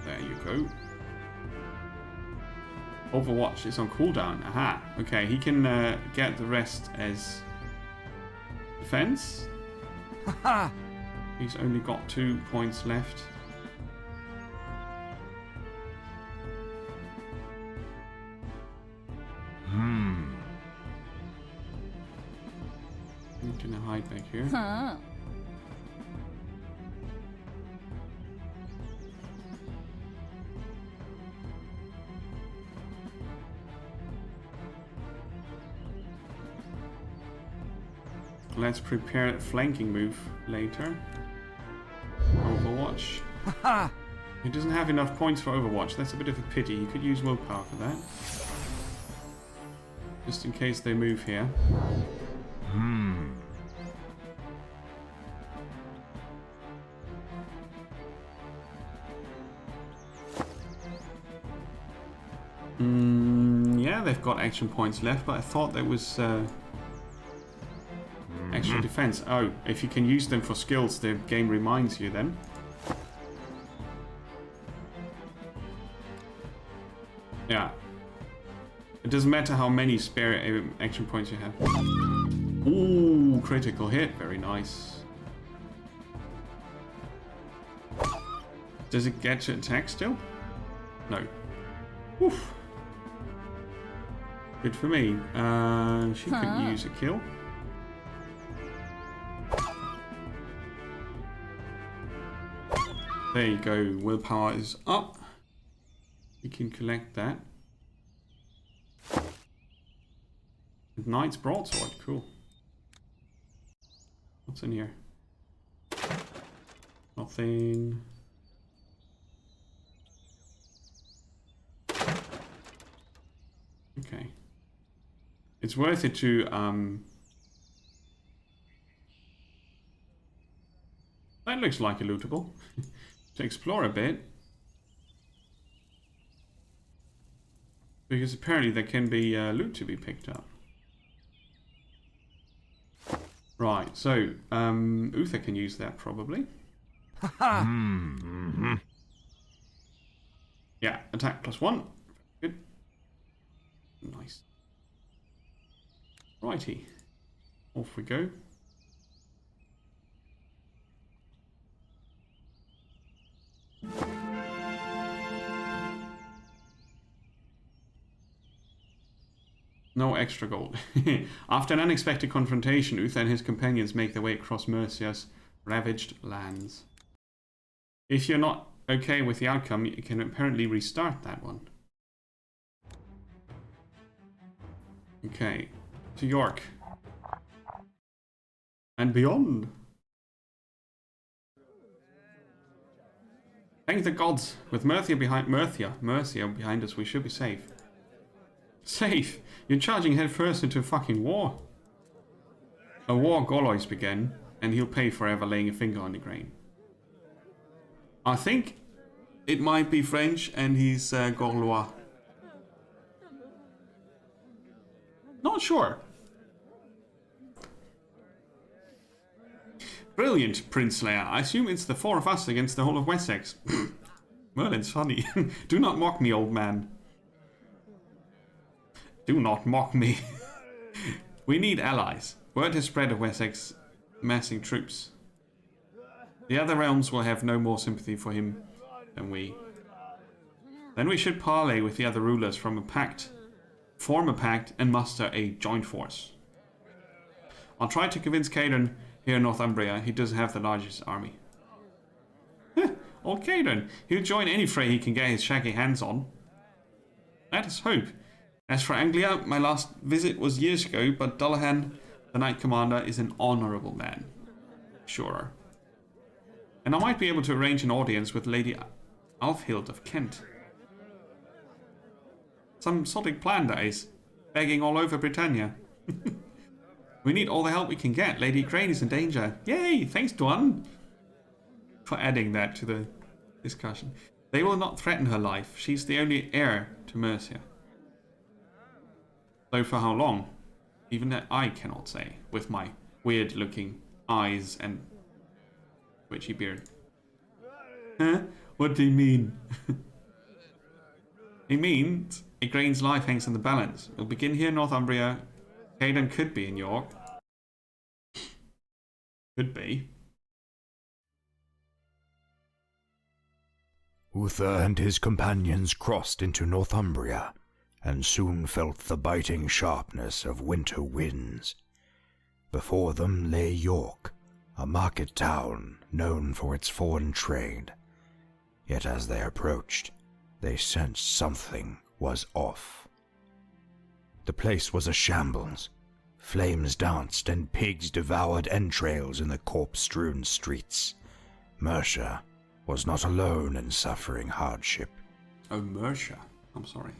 There you go. Overwatch is on cooldown. Aha. Okay, he can get the rest as defense. Haha! He's only got 2 points left. I'm gonna hide back here. Huh. Let's prepare a flanking move later. Overwatch. Haha! He doesn't have enough points for Overwatch. That's a bit of a pity. You could use willpower for that. Just in case they move here. Yeah, they've got action points left, but I thought there was extra defense. Oh, if you can use them for skills, the game reminds you then. Yeah. It doesn't matter how many spare action points you have. Ooh, critical hit. Very nice. Does it get to attack still? No. Oof. Good for me. She could use a kill. There you go. Willpower is up. You can collect that. Knight's broadsword. Cool. What's in here? Nothing. Okay. It's worth it to That looks like a lootable. To explore a bit. Because apparently there can be loot to be picked up. Right, so Uther can use that probably. Yeah, attack +1. Good. Nice. Righty. Off we go. No extra gold. After an unexpected confrontation, Uther and his companions make their way across Mercia's ravaged lands. If you're not okay with the outcome, you can apparently restart that one. Okay, to York. And beyond. Thank the gods. With Mercia behind us, we should be safe. Safe? You're charging headfirst into a fucking war. A war Gaulois began, and he'll pay for ever laying a finger on the grain. I think it might be French, and he's Gaulois. Not sure. Brilliant, Prince Slayer. I assume it's the four of us against the whole of Wessex. Merlin's funny. Do not mock me, old man. Do not mock me. We need allies. Word has spread of Wessex massing troops. The other realms will have no more sympathy for him than we. Then we should parley with the other rulers from a pact, form a pact, and muster a joint force. I'll try to convince Caden here in Northumbria. He does have the largest army. Old Caden. He'll join any fray he can get his shaggy hands on. Let us hope. As for Anglia, my last visit was years ago, but Dullahan, the Knight Commander, is an honourable man. Sure. And I might be able to arrange an audience with Lady Alfhild of Kent. Some solid plan, that is. Begging all over Britannia. We need all the help we can get. Lady Crane is in danger. Yay! Thanks, Dwan, for adding that to the discussion. They will not threaten her life. She's the only heir to Mercia. Though for how long? Even that I cannot say, with my weird-looking eyes and witchy beard. Huh? What do you mean? He means Igraine's life hangs in the balance. We'll begin here in Northumbria. Caden could be in York. Could be. Uther and his companions crossed into Northumbria, and soon felt the biting sharpness of winter winds. Before them lay York, a market town known for its foreign trade. Yet as they approached, they sensed something was off. The place was a shambles. Flames danced and pigs devoured entrails in the corpse-strewn streets. Mercia was not alone in suffering hardship. Oh, Mercia. I'm sorry.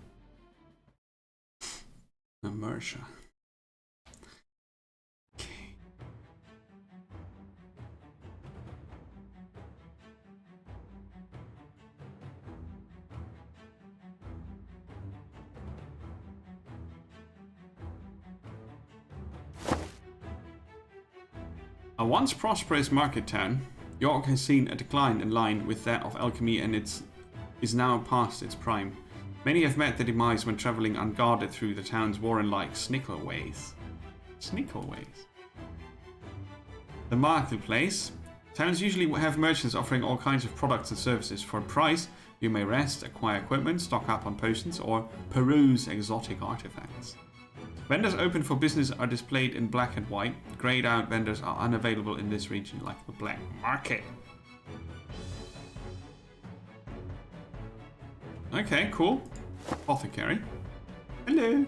No, Mercia. Okay. A once prosperous market town, York has seen a decline in line with that of alchemy, and is now past its prime. Many have met their demise when travelling unguarded through the town's warren-like snickelways. Snickelways. The marketplace. Towns usually have merchants offering all kinds of products and services. For a price, you may rest, acquire equipment, stock up on potions, or peruse exotic artifacts. Vendors open for business are displayed in black and white. Greyed out vendors are unavailable in this region, like the black market. Okay, cool. Apothecary. Hello.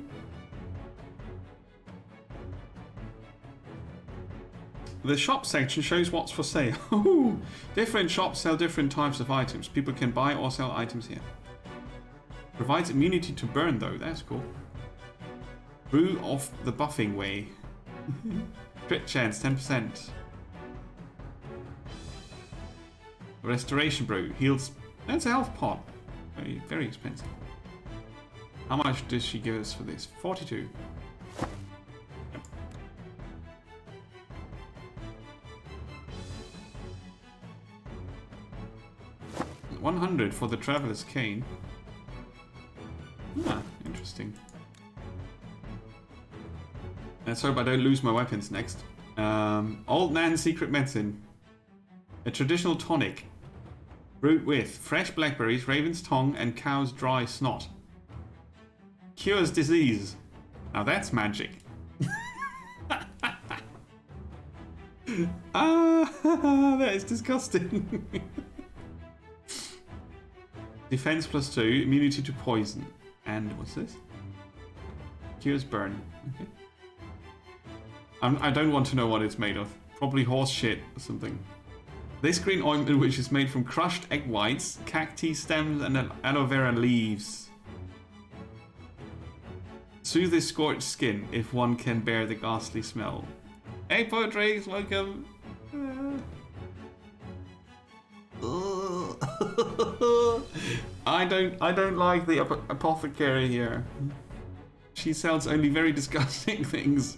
The shop section shows what's for sale. Different shops sell different types of items. People can buy or sell items here. Provides immunity to burn though, that's cool. Brew of the buffing way. Crit chance, 10%. Restoration brew heals. That's a health pot. Very, very expensive. How much does she give us for this? 42. Yep. 100 for the Traveler's Cane. Ah, interesting. Let's hope I don't lose my weapons next. Old Nan's Secret Medicine. A traditional tonic. Brewed with fresh blackberries, raven's tongue, and cow's dry snot. Cures disease. Now that's magic. That is disgusting. Defense +2, immunity to poison. And what's this? Cures burn. Okay. I don't want to know what it's made of. Probably horse shit or something. This green ointment, which is made from crushed egg whites, cacti stems, and aloe vera leaves. Soothes scorched skin if one can bear the ghastly smell. Hey, Poetry, welcome. I don't like the apothecary here. She sells only very disgusting things.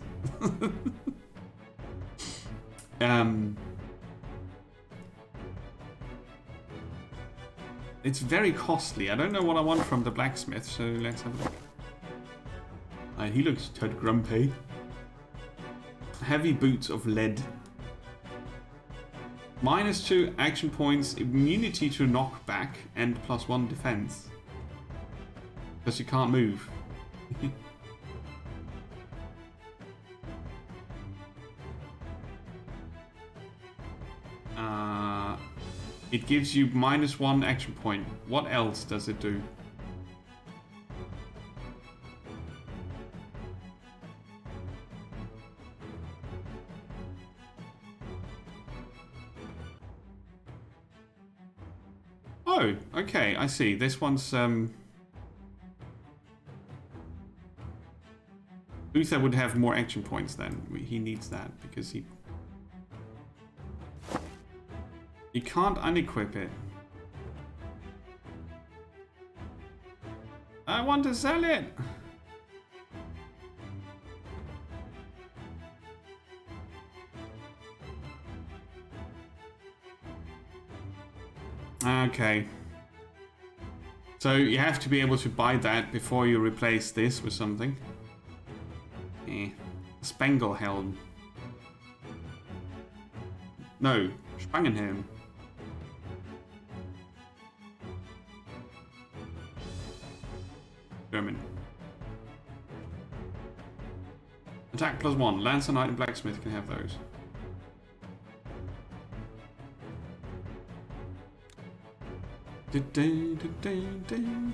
It's very costly. I don't know what I want from the blacksmith, so let's have a look. He looks tad grumpy. Heavy boots of lead. -2 action points, immunity to knockback, and +1 defense. Because you can't move. It gives you -1 action point. What else does it do? Oh, okay, I see. This one's Uther would have more action points then. He needs that because he can't unequip it. I want to sell it. Okay. So you have to be able to buy that before you replace this with something. Spangelhelm. No, Spangenhelm. German. Attack +1. Lancer, Knight, and Blacksmith can have those.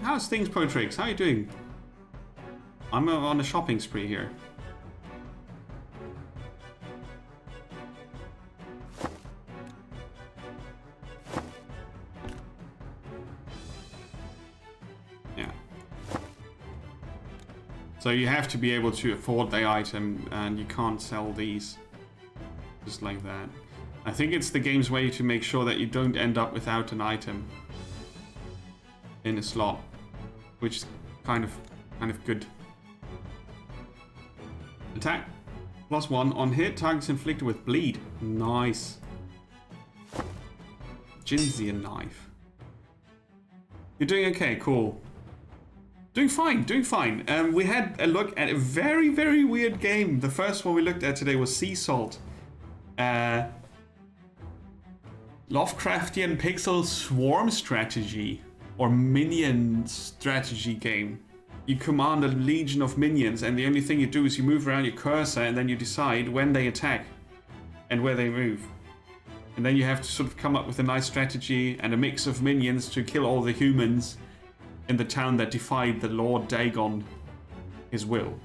How's things, Potrix? How are you doing? I'm on a shopping spree here. Yeah. So you have to be able to afford the item, and you can't sell these just like that. I think it's the game's way to make sure that you don't end up without an item in a slot, which is kind of good. Attack +1 on hit, targets inflicted with bleed. Nice. Jinzian knife. You're doing okay, cool. Doing fine, doing fine. We had a look at a very, very weird game. The first one we looked at today was Sea Salt. Lovecraftian pixel swarm strategy. Or minion strategy game. You command a legion of minions, and the only thing you do is you move around your cursor, and then you decide when they attack and where they move. And then you have to sort of come up with a nice strategy and a mix of minions to kill all the humans in the town that defied the Lord Dagon, his will.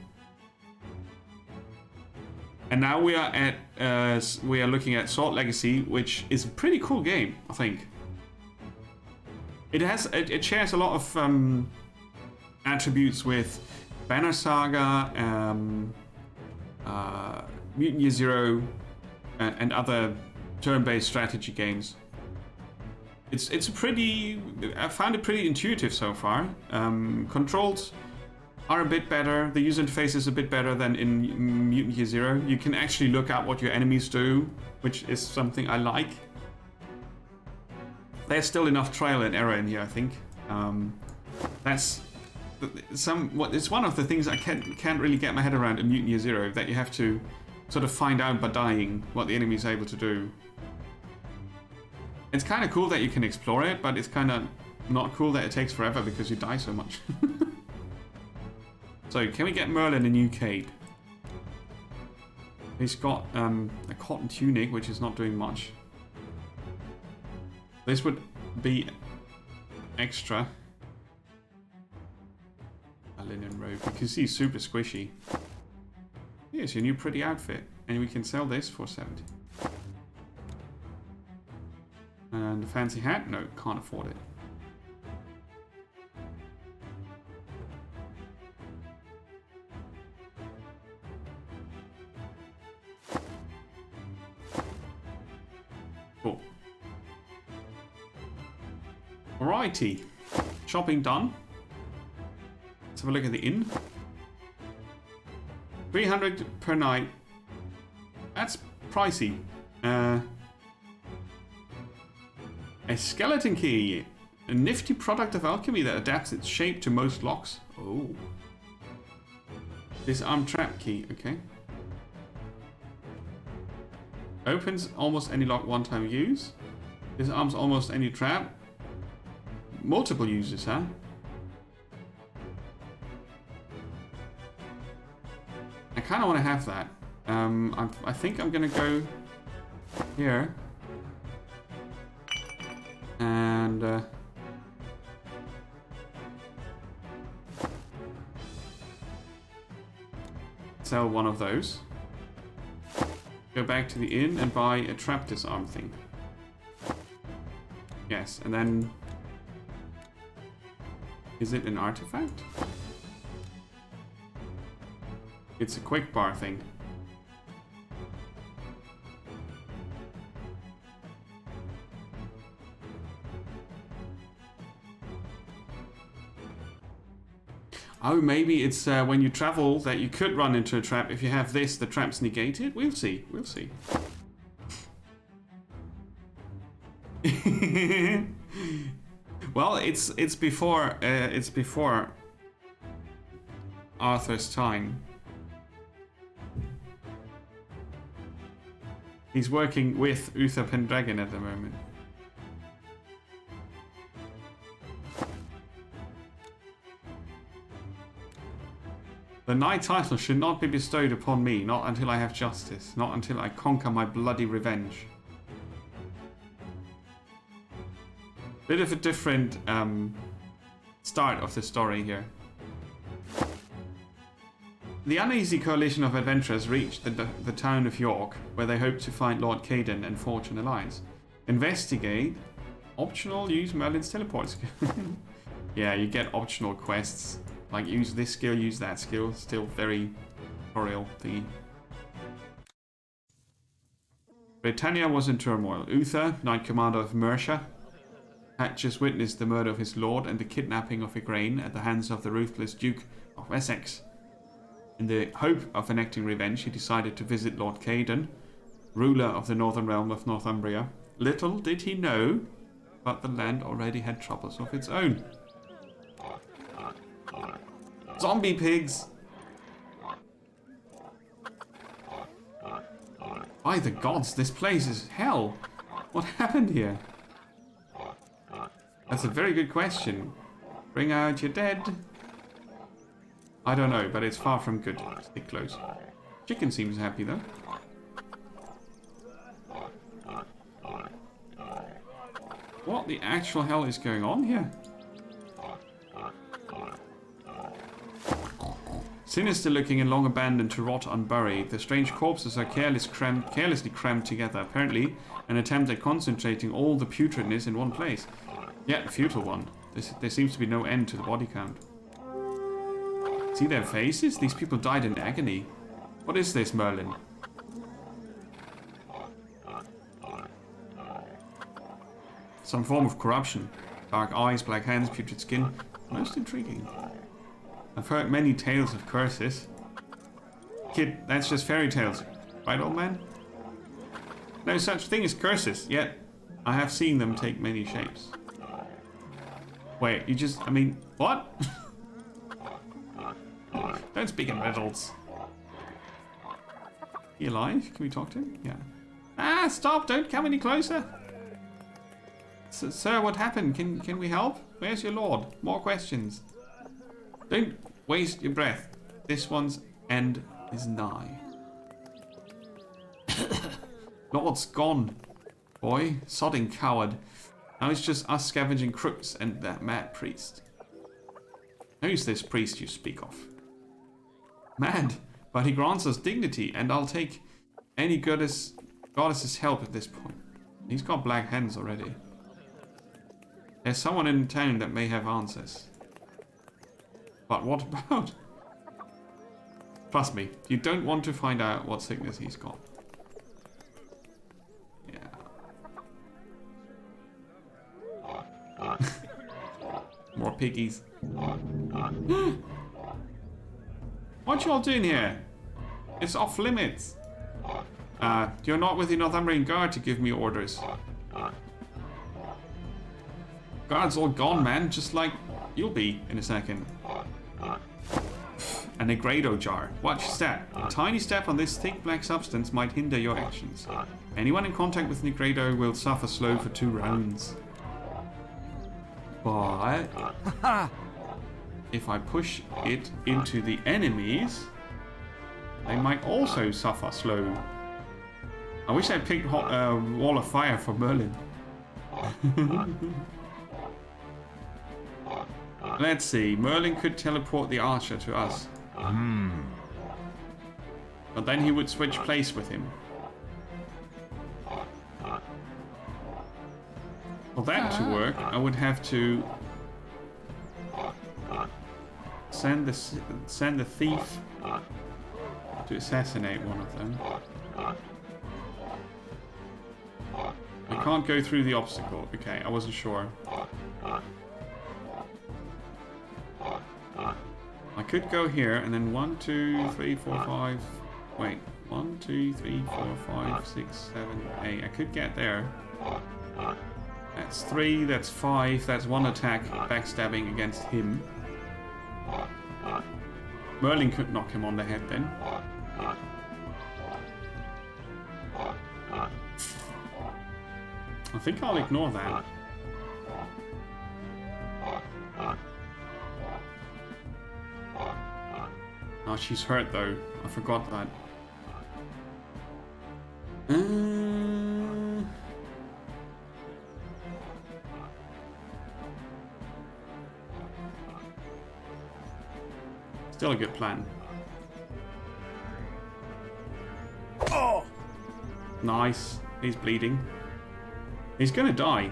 And now we are looking at Sword Legacy, which is a pretty cool game, I think. It shares a lot of attributes with Banner Saga, Mutant Year Zero, and other turn-based strategy games. It's a pretty... I found it pretty intuitive so far. Controls are a bit better. The user interface is a bit better than in Mutant Year Zero. You can actually look at what your enemies do, which is something I like. There's still enough trial and error in here, I think. It's one of the things I can't really get my head around in Mutant Year Zero, that you have to sort of find out by dying what the enemy is able to do. It's kind of cool that you can explore it, but it's kind of not cool that it takes forever because you die so much. So, can we get Merlin a new cape? He's got a cotton tunic, which is not doing much. This would be extra. A linen robe. You can see super squishy. Here's your new pretty outfit. And we can sell this for 70. And a fancy hat? No, can't afford it. Cool. Alrighty. Shopping done. Let's have a look at the inn. 300 per night. That's pricey. A skeleton key. A nifty product of alchemy that adapts its shape to most locks. Oh. Disarm trap key. Okay. Opens almost any lock one time use. Disarms almost any trap. Multiple uses, huh? I kind of want to have that. I think I'm going to go here. And sell one of those. Go back to the inn and buy a trap disarm thing. Yes, and then... Is it an artifact? It's a quick bar thing. Oh, maybe it's when you travel that you could run into a trap. If you have this, the trap's negated. We'll see. We'll see. Well, it's before Arthur's time. He's working with Uther Pendragon at the moment. The knight title should not be bestowed upon me, not until I have justice, not until I conquer my bloody revenge. Bit of a different start of the story here. The uneasy coalition of adventurers reached the town of York, where they hoped to find Lord Caden and forge an alliance. Investigate. Optional, use Merlin's teleport skill. Yeah, you get optional quests. Like, use this skill, use that skill. Still very tutorial thingy. Britannia was in turmoil. Uther, Knight Commander of Mercia, had just witnessed the murder of his lord and the kidnapping of Igraine at the hands of the ruthless Duke of Essex. In the hope of enacting revenge, he decided to visit Lord Caden, ruler of the northern realm of Northumbria. Little did he know, but the land already had troubles of its own. Zombie pigs! By the gods, this place is hell! What happened here? That's a very good question. Bring out your dead. I don't know, but it's far from good. Stick close. Chicken seems happy though. What the actual hell is going on here? Sinister looking and long abandoned to rot unburied, the strange corpses are carelessly crammed together, apparently an attempt at concentrating all the putridness in one place. Yet a futile one. There seems to be no end to the body count. See their faces? These people died in agony. What is this, Merlin? Some form of corruption. Dark eyes, black hands, putrid skin. Most intriguing. I've heard many tales of curses. Kid, that's just fairy tales. Right, old man? No such thing as curses, yet I have seen them take many shapes. Wait, you just... I mean, what? Don't speak in riddles. He alive? Can we talk to him? Yeah. Ah, stop! Don't come any closer! Sir, what happened? Can we help? Where's your lord? More questions. Don't waste your breath. This one's end is nigh. Lord's gone. Boy, sodding coward. Now it's just us scavenging crooks and that mad priest. Who's this priest you speak of? Mad, but he grants us dignity, and I'll take any goddess's help at this point. He's got black hands already. There's someone in town that may have answers. But what about? Trust me, you don't want to find out what sickness he's got. Yeah. More piggies. What y'all doing here? It's off limits. You're not with the Northumbrian Guard to give me orders. Guard's all gone, man, just like you'll be in a second. A Negredo jar. Watch step. A tiny step on this thick black substance might hinder your actions. Anyone in contact with Negredo will suffer slow for 2 rounds. But if I push it into the enemies, they might also suffer slow. I wish I picked Wall of Fire for Merlin. Let's see. Merlin could teleport the archer to us. But then he would switch place with him. For that to work, I would have to send the thief to assassinate one of them. I can't go through the obstacle. Okay, I wasn't sure. I could go here and then 1, 2, 3, 4, 5. Wait, 1, 2, 3, 4, 5, 6, 7, 8. I could get there. That's 3, that's 5, that's 1 attack, backstabbing against him. Merlin could knock him on the head then. I think I'll ignore that. Oh, she's hurt though. I forgot that. Still a good plan. Oh! Nice. He's bleeding. He's gonna die.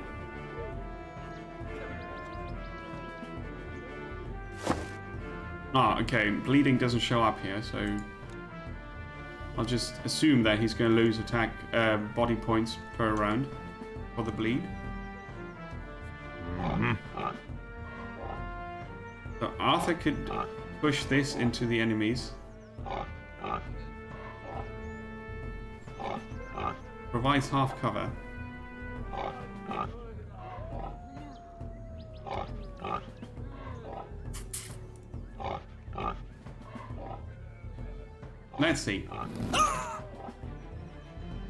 Ah, okay. Bleeding doesn't show up here, so I'll just assume that he's going to lose attack body points per round for the bleed. So Arthur could push this into the enemies. Provides half cover. Let's see.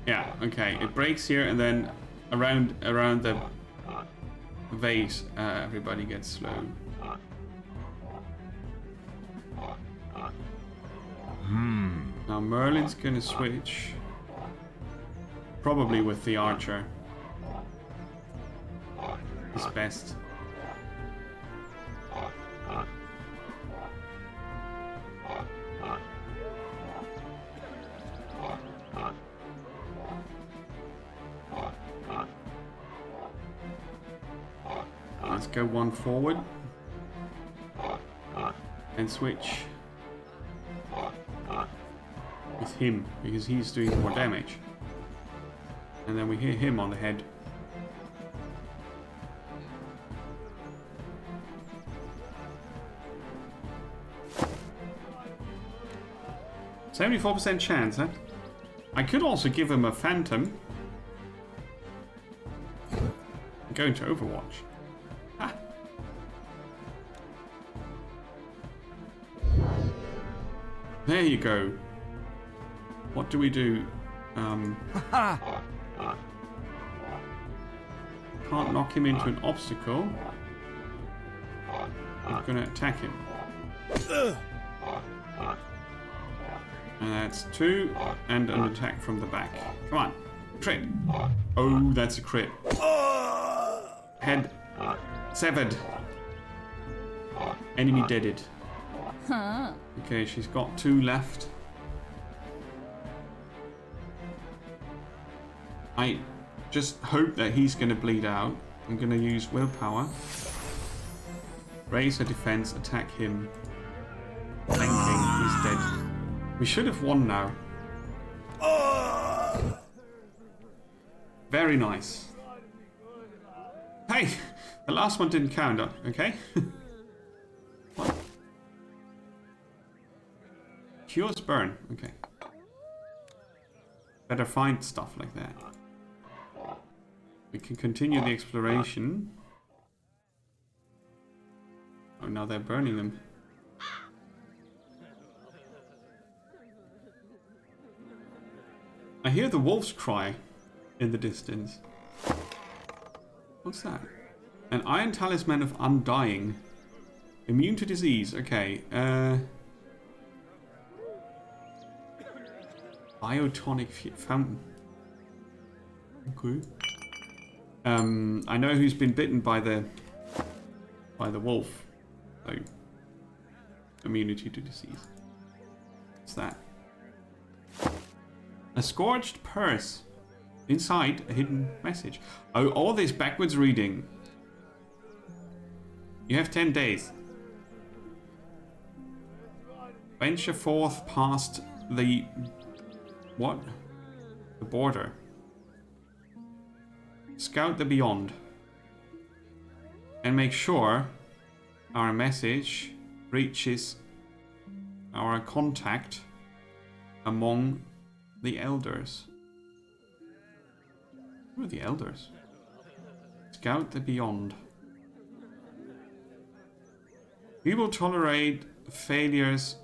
Yeah, okay. It breaks here, and then around the vase, everybody gets slow. Now Merlin's gonna switch, probably with the archer. It's best. Let's go 1 forward and switch with him because he's doing more damage. And then we hit him on the head. 74% chance, huh? I could also give him a phantom. I'm going to Overwatch. Ah. There you go. What do we do? Can't knock him into an obstacle. I'm gonna attack him. And that's 2, and an attack from the back. Come on, crit. Oh, that's a crit. Head severed. Enemy deaded. Okay, she's got 2 left. I just hope that he's gonna bleed out. I'm gonna use willpower. Raise her defense, attack him. Flanking, he's dead. We should have won now. Very nice. Hey, the last one didn't count, okay? What? Cures burn, okay. Better find stuff like that. We can continue the exploration. Oh, now they're burning them. I hear the wolves cry in the distance. What's that? An iron talisman of undying. Immune to disease. Okay. Biotonic fountain. Okay. I know who's been bitten by the wolf. So, immunity to disease. What's that? A scorched purse. Inside, a hidden message. Oh, all this backwards reading. You have 10 days. Venture forth past the... What? The border. Scout the beyond. And make sure our message reaches our contact among the elders. Who are the elders? Scout the beyond. We will tolerate failures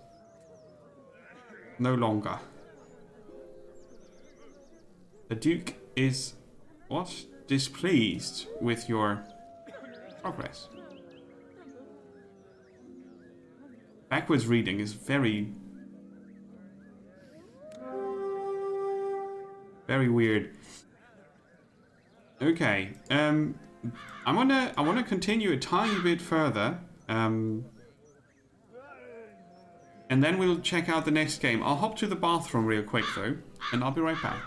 no longer. The Duke is what? Displeased with your progress. Backwards reading is very weird. Okay, I wanna continue a tiny bit further, and then we'll check out the next game. I'll hop to the bathroom real quick though, and I'll be right back.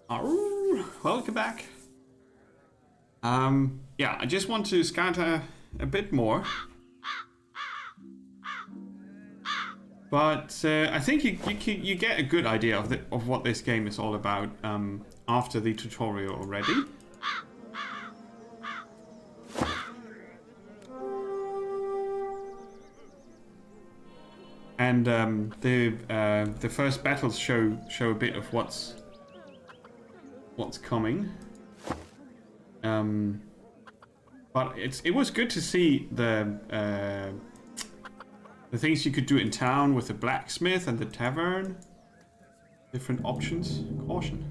Arr, welcome back. Yeah, I just want to scatter a bit more. But I think you get a good idea of what this game is all about after the tutorial already. And the first battles show a bit of what's coming. But it was good to see the things you could do in town with the blacksmith and the tavern. Different options. Caution.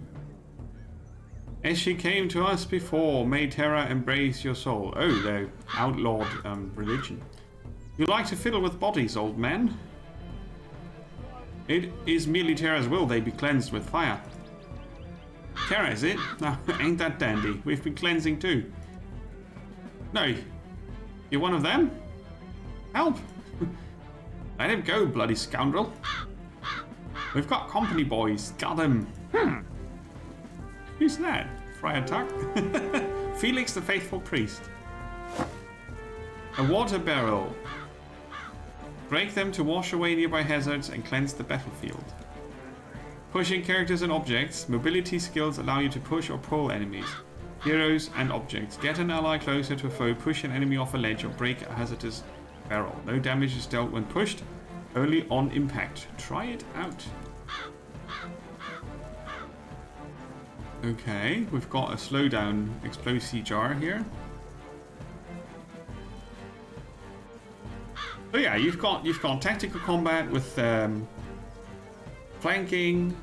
As she came to us before, may terror embrace your soul. Oh, the outlawed religion. You like to fiddle with bodies, old man? It is merely Terra's will they be cleansed with fire. Terra, is it? No, ain't that dandy. We've been cleansing too. No, you're one of them? Help! Let him go, bloody scoundrel. We've got company, boys. Got him. Who's that? Friar Tuck? Felix the Faithful Priest. A water barrel. Break them to wash away nearby hazards and cleanse the battlefield. Pushing characters and objects. Mobility skills allow you to push or pull enemies, heroes and objects. Get an ally closer to a foe, push an enemy off a ledge or break a hazardous barrel. No damage is dealt when pushed, only on impact. Try it out. Okay, we've got a slowdown explosive jar here. So yeah, you've got tactical combat with flanking,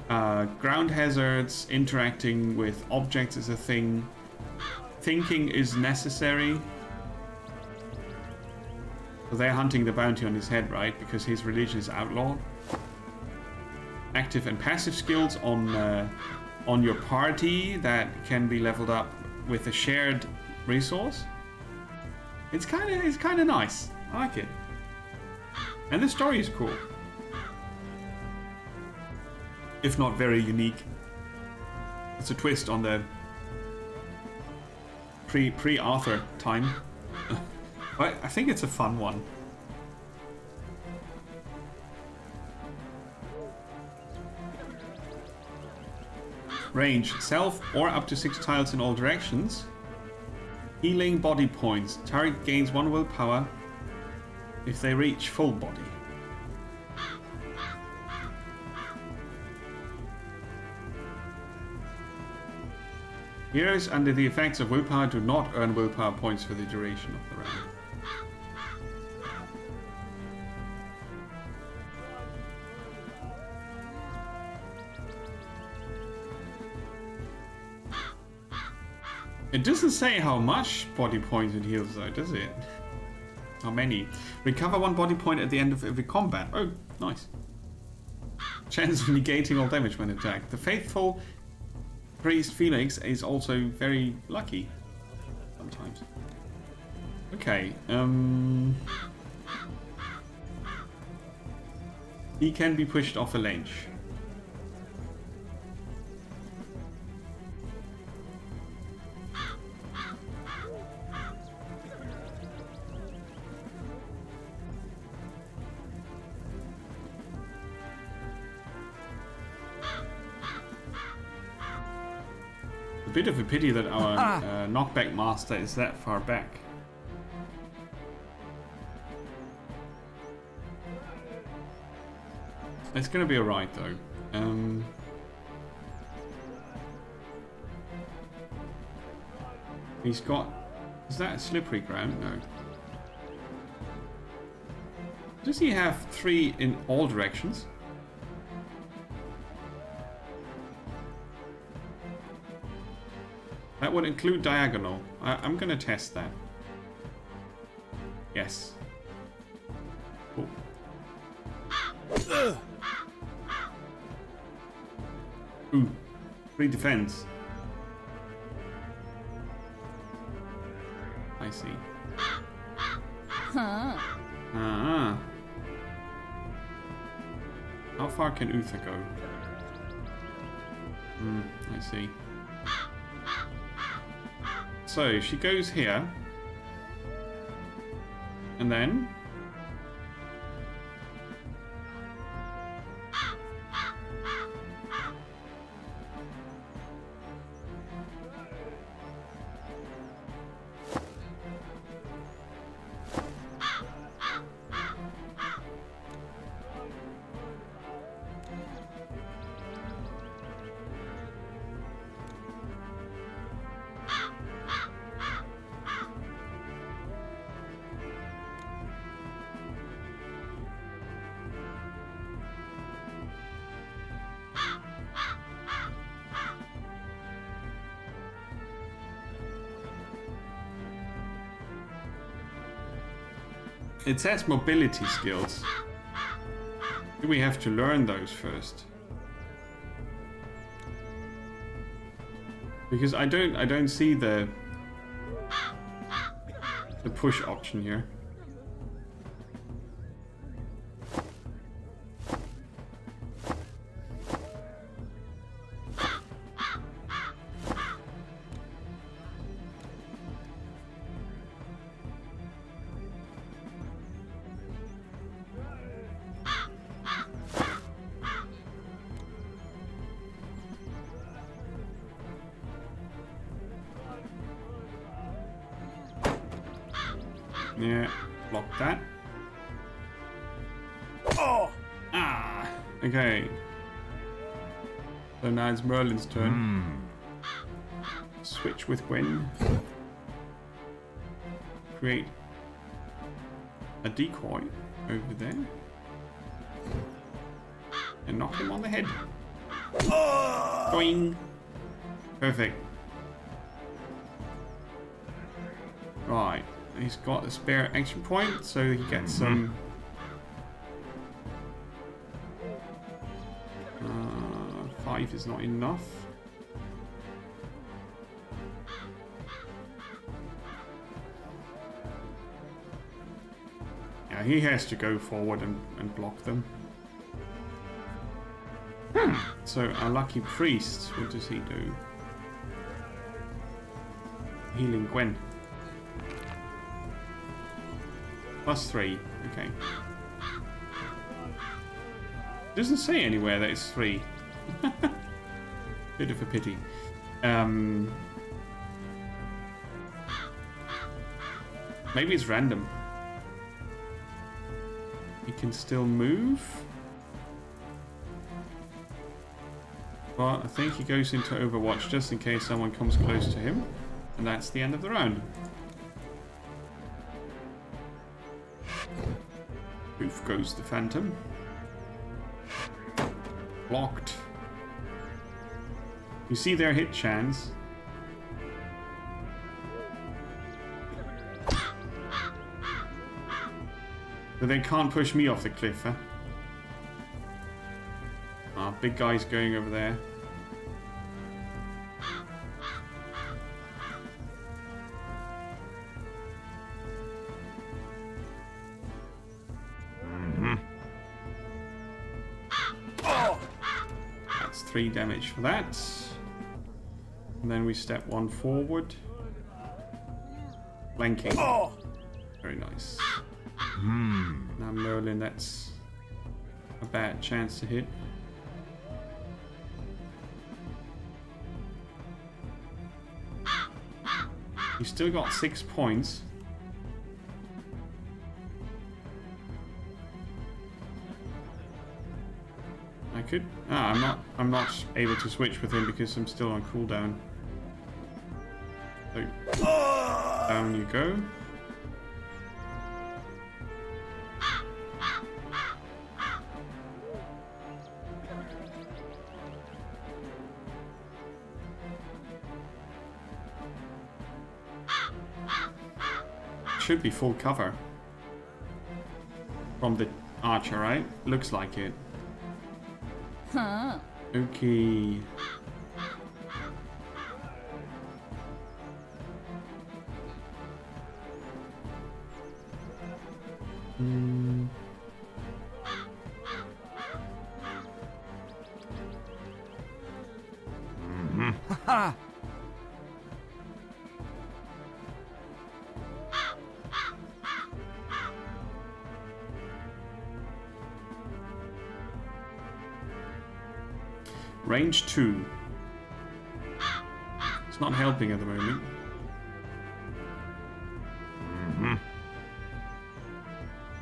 ground hazards, interacting with objects is a thing. Thinking is necessary. So they're hunting the bounty on his head, right? Because his religion is outlawed. Active and passive skills on your party that can be leveled up with a shared resource. It's kind of nice. I like it. And the story is cool. If not very unique. It's a twist on the pre-Arthur time. But I think it's a fun one. Range. Self or up to 6 tiles in all directions. Healing body points. Target gains 1 willpower if they reach full body. Heroes under the effects of willpower do not earn willpower points for the duration of the round. It doesn't say how much body points it heals though, does it? How many? Recover 1 body point at the end of every combat. Oh, nice. Chance of negating all damage when attacked. The faithful priest Felix is also very lucky. Sometimes. Okay, he can be pushed off a ledge. A bit of a pity that our knockback master is that far back. It's gonna be alright though. He's got... Is that slippery ground? No. Does he have 3 in all directions? That would include diagonal. I'm gonna test that. Yes. Cool. Ooh. 3 defense. I see. Huh. Ah. How far can Uther go? I see. So she goes here. And then... It says mobility skills. Do we have to learn those first? Because I don't see the push option here. Yeah, block that. Oh! Ah! Okay. So now it's Merlin's turn. Switch with Gwen. Create a decoy over there. And knock him on the head. Boing! Perfect. Right. He's got a spare action point, so he gets some... 5 is not enough. Yeah, he has to go forward and block them. So our lucky priest, what does he do? Healing Gwen. +3, okay. Doesn't say anywhere that it's 3. Bit of a pity. Maybe it's random. He can still move. But I think he goes into Overwatch just in case someone comes close to him. And that's the end of the round. Poof goes the Phantom. Blocked. You see their hit chance. But they can't push me off the cliff, huh? Ah, big guy's going over there. That's 3 damage for that. And then we step 1 forward. Flanking. Very nice. Now Merlin, that's a bad chance to hit. He's still got 6 points. I could. I'm not able to switch with him because I'm still on cooldown. So down you go. Should be full cover from the archer, right? Looks like it. Huh. Okay. Range 2. It's not helping at the moment.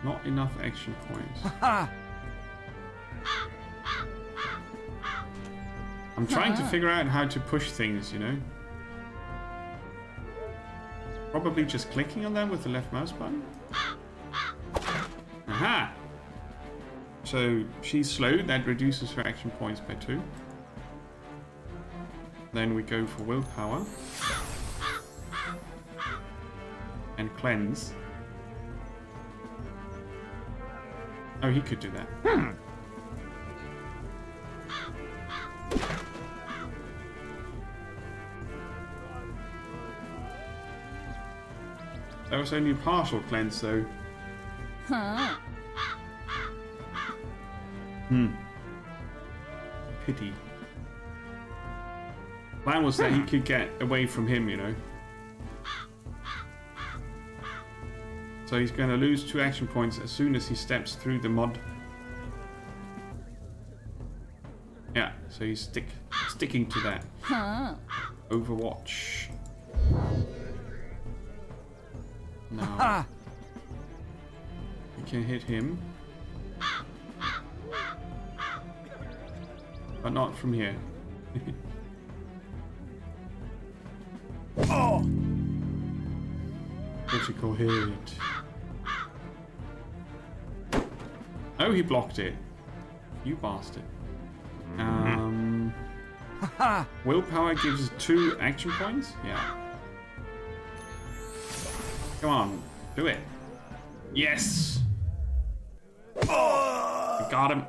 Not enough action points. I'm trying to figure out how to push things, you know. Probably just clicking on them with the left mouse button. Aha! So she's slowed, that reduces her action points by 2. Then we go for willpower. And cleanse. Oh, he could do that. That was only a partial cleanse, though. Huh. Pity. Plan was that he could get away from him, you know. So he's going to lose 2 action points as soon as he steps through the mud. Yeah, so he's sticking to that. Huh. Overwatch. Now we can hit him, but not from here. Critical hit. Oh, he blocked it. You bastard. Willpower gives 2 action points? Yeah. Come on, do it. Yes! I got him.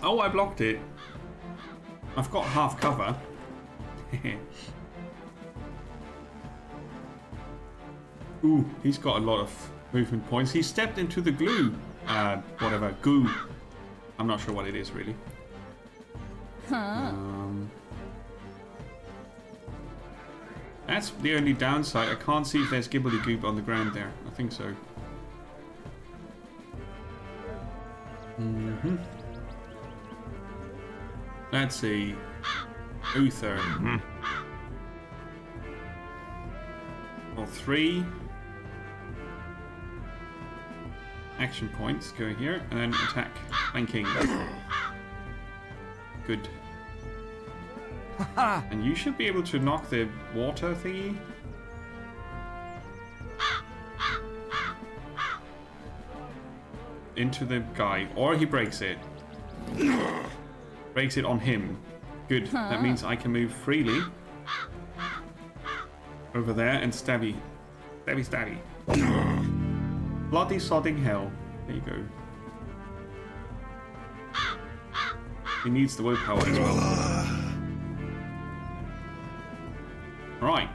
Oh, I blocked it. I've got half cover. Ooh, he's got a lot of movement points. He stepped into the glue. Whatever, goo. I'm not sure what it is, really. Huh. That's the only downside. I can't see if there's gibbly-goop on the ground there. I think so. Let's see. Uther. Or 3 action points go here, and then attack flanking. Good. And you should be able to knock the water thingy. Into the guy, or he breaks it. Breaks it on him. Good. That means I can move freely over there and stabby. Stabby, stabby. Bloody sodding hell. There you go. He needs the willpower as well. Right.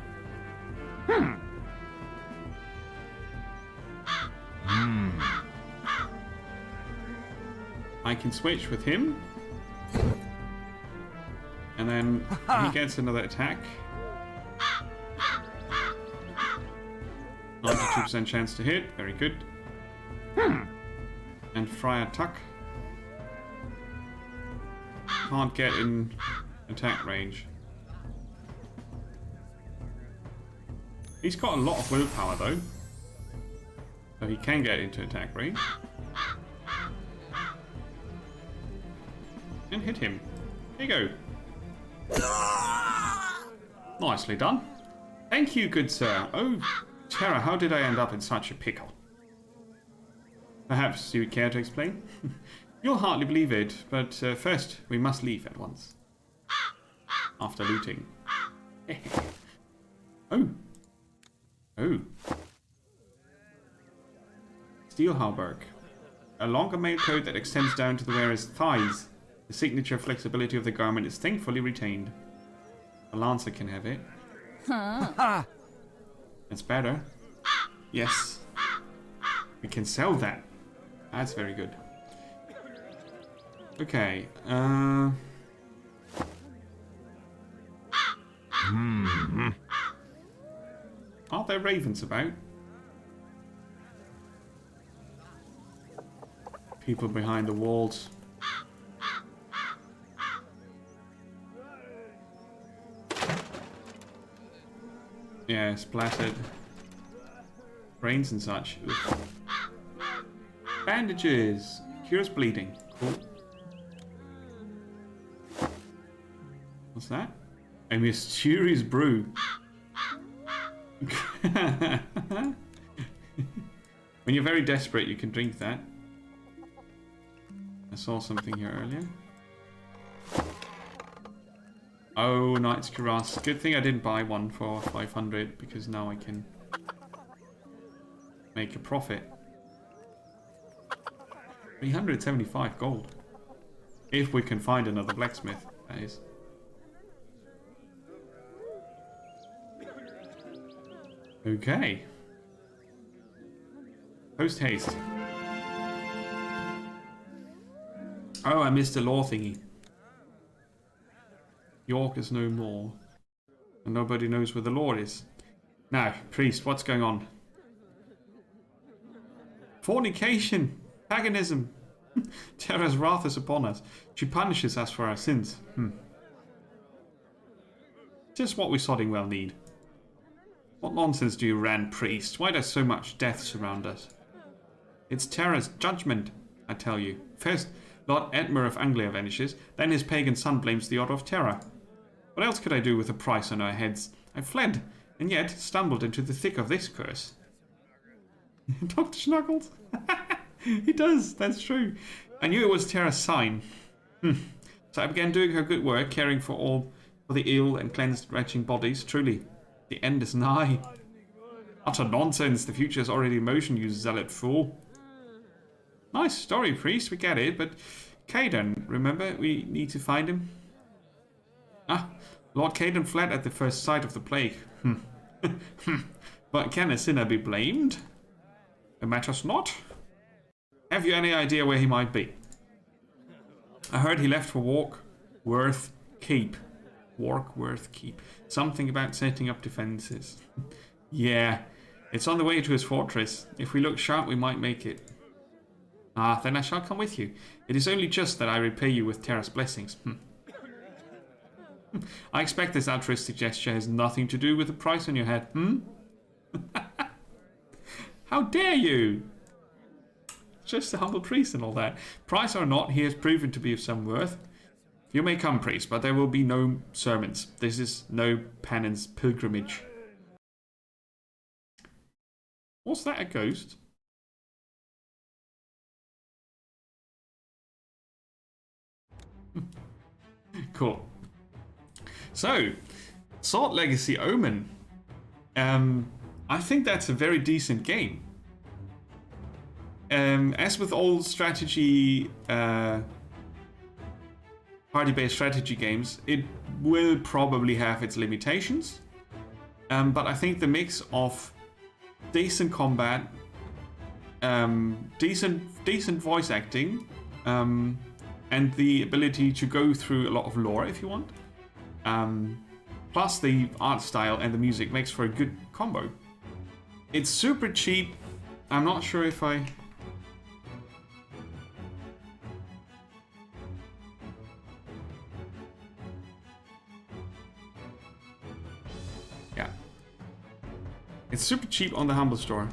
I can switch with him. And then he gets another attack. 92% chance to hit. Very good. And Friar Tuck. Can't get in attack range. He's got a lot of willpower though. So he can get into attack range. And hit him. There you go. Nicely done. Thank you, good sir. Oh, Terra, how did I end up in such a pickle? Perhaps you would care to explain? You'll hardly believe it, but first we must leave at once. After looting. Oh. Oh. Steel halberd. A longer mail coat that extends down to the wearer's thighs. The signature flexibility of the garment is thankfully retained. A lancer can have it. Huh. That's better. Yes. We can sell that. That's very good. Okay. Are there ravens about? People behind the walls. Yeah, splattered. Brains and such. Oof. Bandages. Cures bleeding. Cool. What's that? A mysterious brew. When you're very desperate, you can drink that. I saw something here earlier. Oh, Knight's Cuirass. Good thing I didn't buy one for 500 because now I can make a profit. 375 gold. If we can find another blacksmith, that is. Okay. Post haste. Oh, I missed the law thingy. York is no more. And nobody knows where the Lord is. Now, priest, what's going on? Fornication! Paganism! Terra's wrath is upon us. She punishes us for our sins. Just what we sodding well need. What nonsense do you rant, priest? Why does so much death surround us? It's Terra's judgment, I tell you. First, Lord Edmure of Anglia vanishes, then his pagan son blames the Order of Terra. What else could I do with a price on our heads? I fled, and yet stumbled into the thick of this curse. Dr. Schnuckles? He does, that's true. I knew it was Terra's sign. So I began doing her good work, caring for the ill and cleansed retching bodies. Truly, the end is nigh. Utter nonsense, the future is already in motion, you zealot fool. Nice story, priest, we get it, but Caden, remember, we need to find him. Ah, Lord Caden fled at the first sight of the plague. But can a sinner be blamed? It matters not. Have you any idea where he might be? I heard he left for Warkworth Keep. Warkworth Keep. Something about setting up defences. Yeah, it's on the way to his fortress. If we look sharp, we might make it. Ah, then I shall come with you. It is only just that I repay you with Terra's blessings. I expect this altruistic gesture has nothing to do with the price on your head, How dare you? Just a humble priest and all that. Price or not, he has proven to be of some worth. You may come, priest, but there will be no sermons. This is no penance pilgrimage. Was that a ghost? Cool. So, Sword Legacy Omen. I think that's a very decent game. As with all strategy, party-based strategy games, it will probably have its limitations. But I think the mix of decent combat, decent voice acting, and the ability to go through a lot of lore if you want, plus the art style and the music makes for a good combo. It's super cheap. I'm not sure if I... Yeah. It's super cheap on the Humble Store.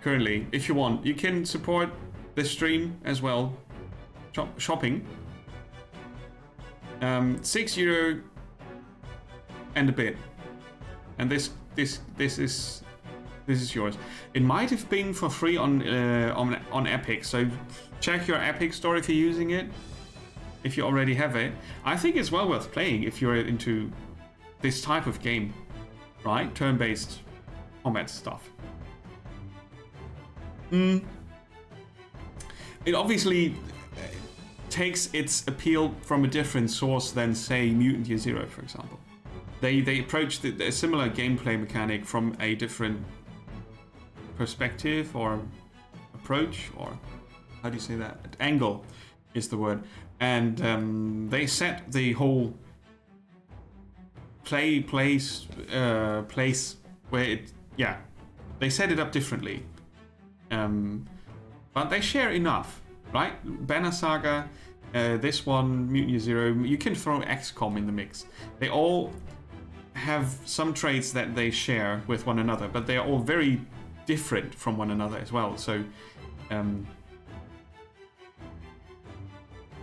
Currently, if you want, you can support the stream as well. Shopping. €6 and a bit, and this is yours. It might have been for free on Epic, so check your Epic store if you're using it. If you already have it, I think it's well worth playing if you're into this type of game, right? Turn-based combat stuff. It obviously takes its appeal from a different source than, say, Mutant Year Zero, for example. They approach a similar gameplay mechanic from a different perspective or approach, or how do you say that? Angle is the word. And they set the whole place where it, yeah, they set it up differently. But they share enough, right? Banner Saga, this one, Mutiny Zero, you can throw XCOM in the mix. They all have some traits that they share with one another, but they are all very different from one another as well. So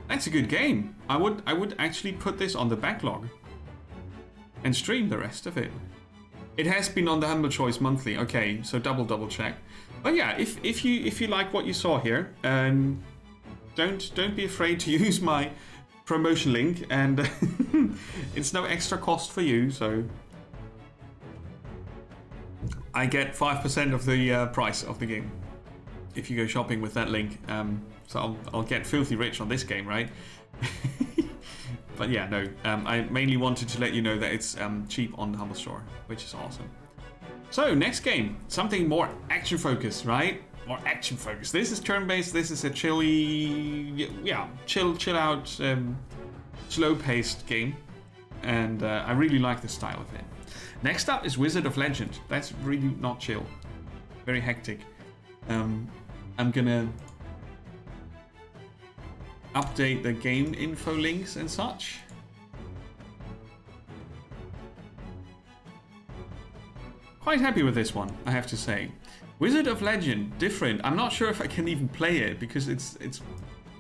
that's a good game. I would actually put this on the backlog and stream the rest of it. It has been on the Humble Choice monthly. Okay, so double check. But yeah, if you like what you saw here, don't be afraid to use my promotion link, and it's no extra cost for you. So I get 5% of the price of the game if you go shopping with that link. So I'll get filthy rich on this game, right? But yeah, no. I mainly wanted to let you know that it's cheap on the Humble Store, which is awesome. So next game, something more action focused, right? More action focused. This is turn-based. This is a chilly, yeah, chill out, slow-paced game, and I really like the style of it. Next up is Wizard of Legend. That's really not chill. Very hectic. I'm gonna update the game info links and such. Quite happy with this one, I have to say. Wizard of Legend, different. I'm not sure if I can even play it because it's a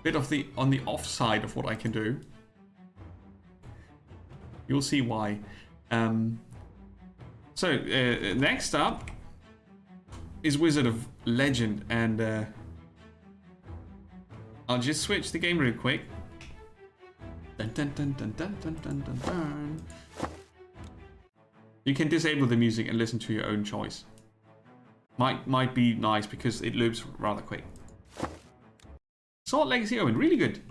bit of the on the off side of what I can do. You'll see why. Next up is Wizard of Legend, and I'll just switch the game real quick. Dun, dun, dun, dun, dun, dun, dun, dun, dun. You can disable the music and listen to your own choice. Might be nice because it loops rather quick. Sword Legacy Omen, really good.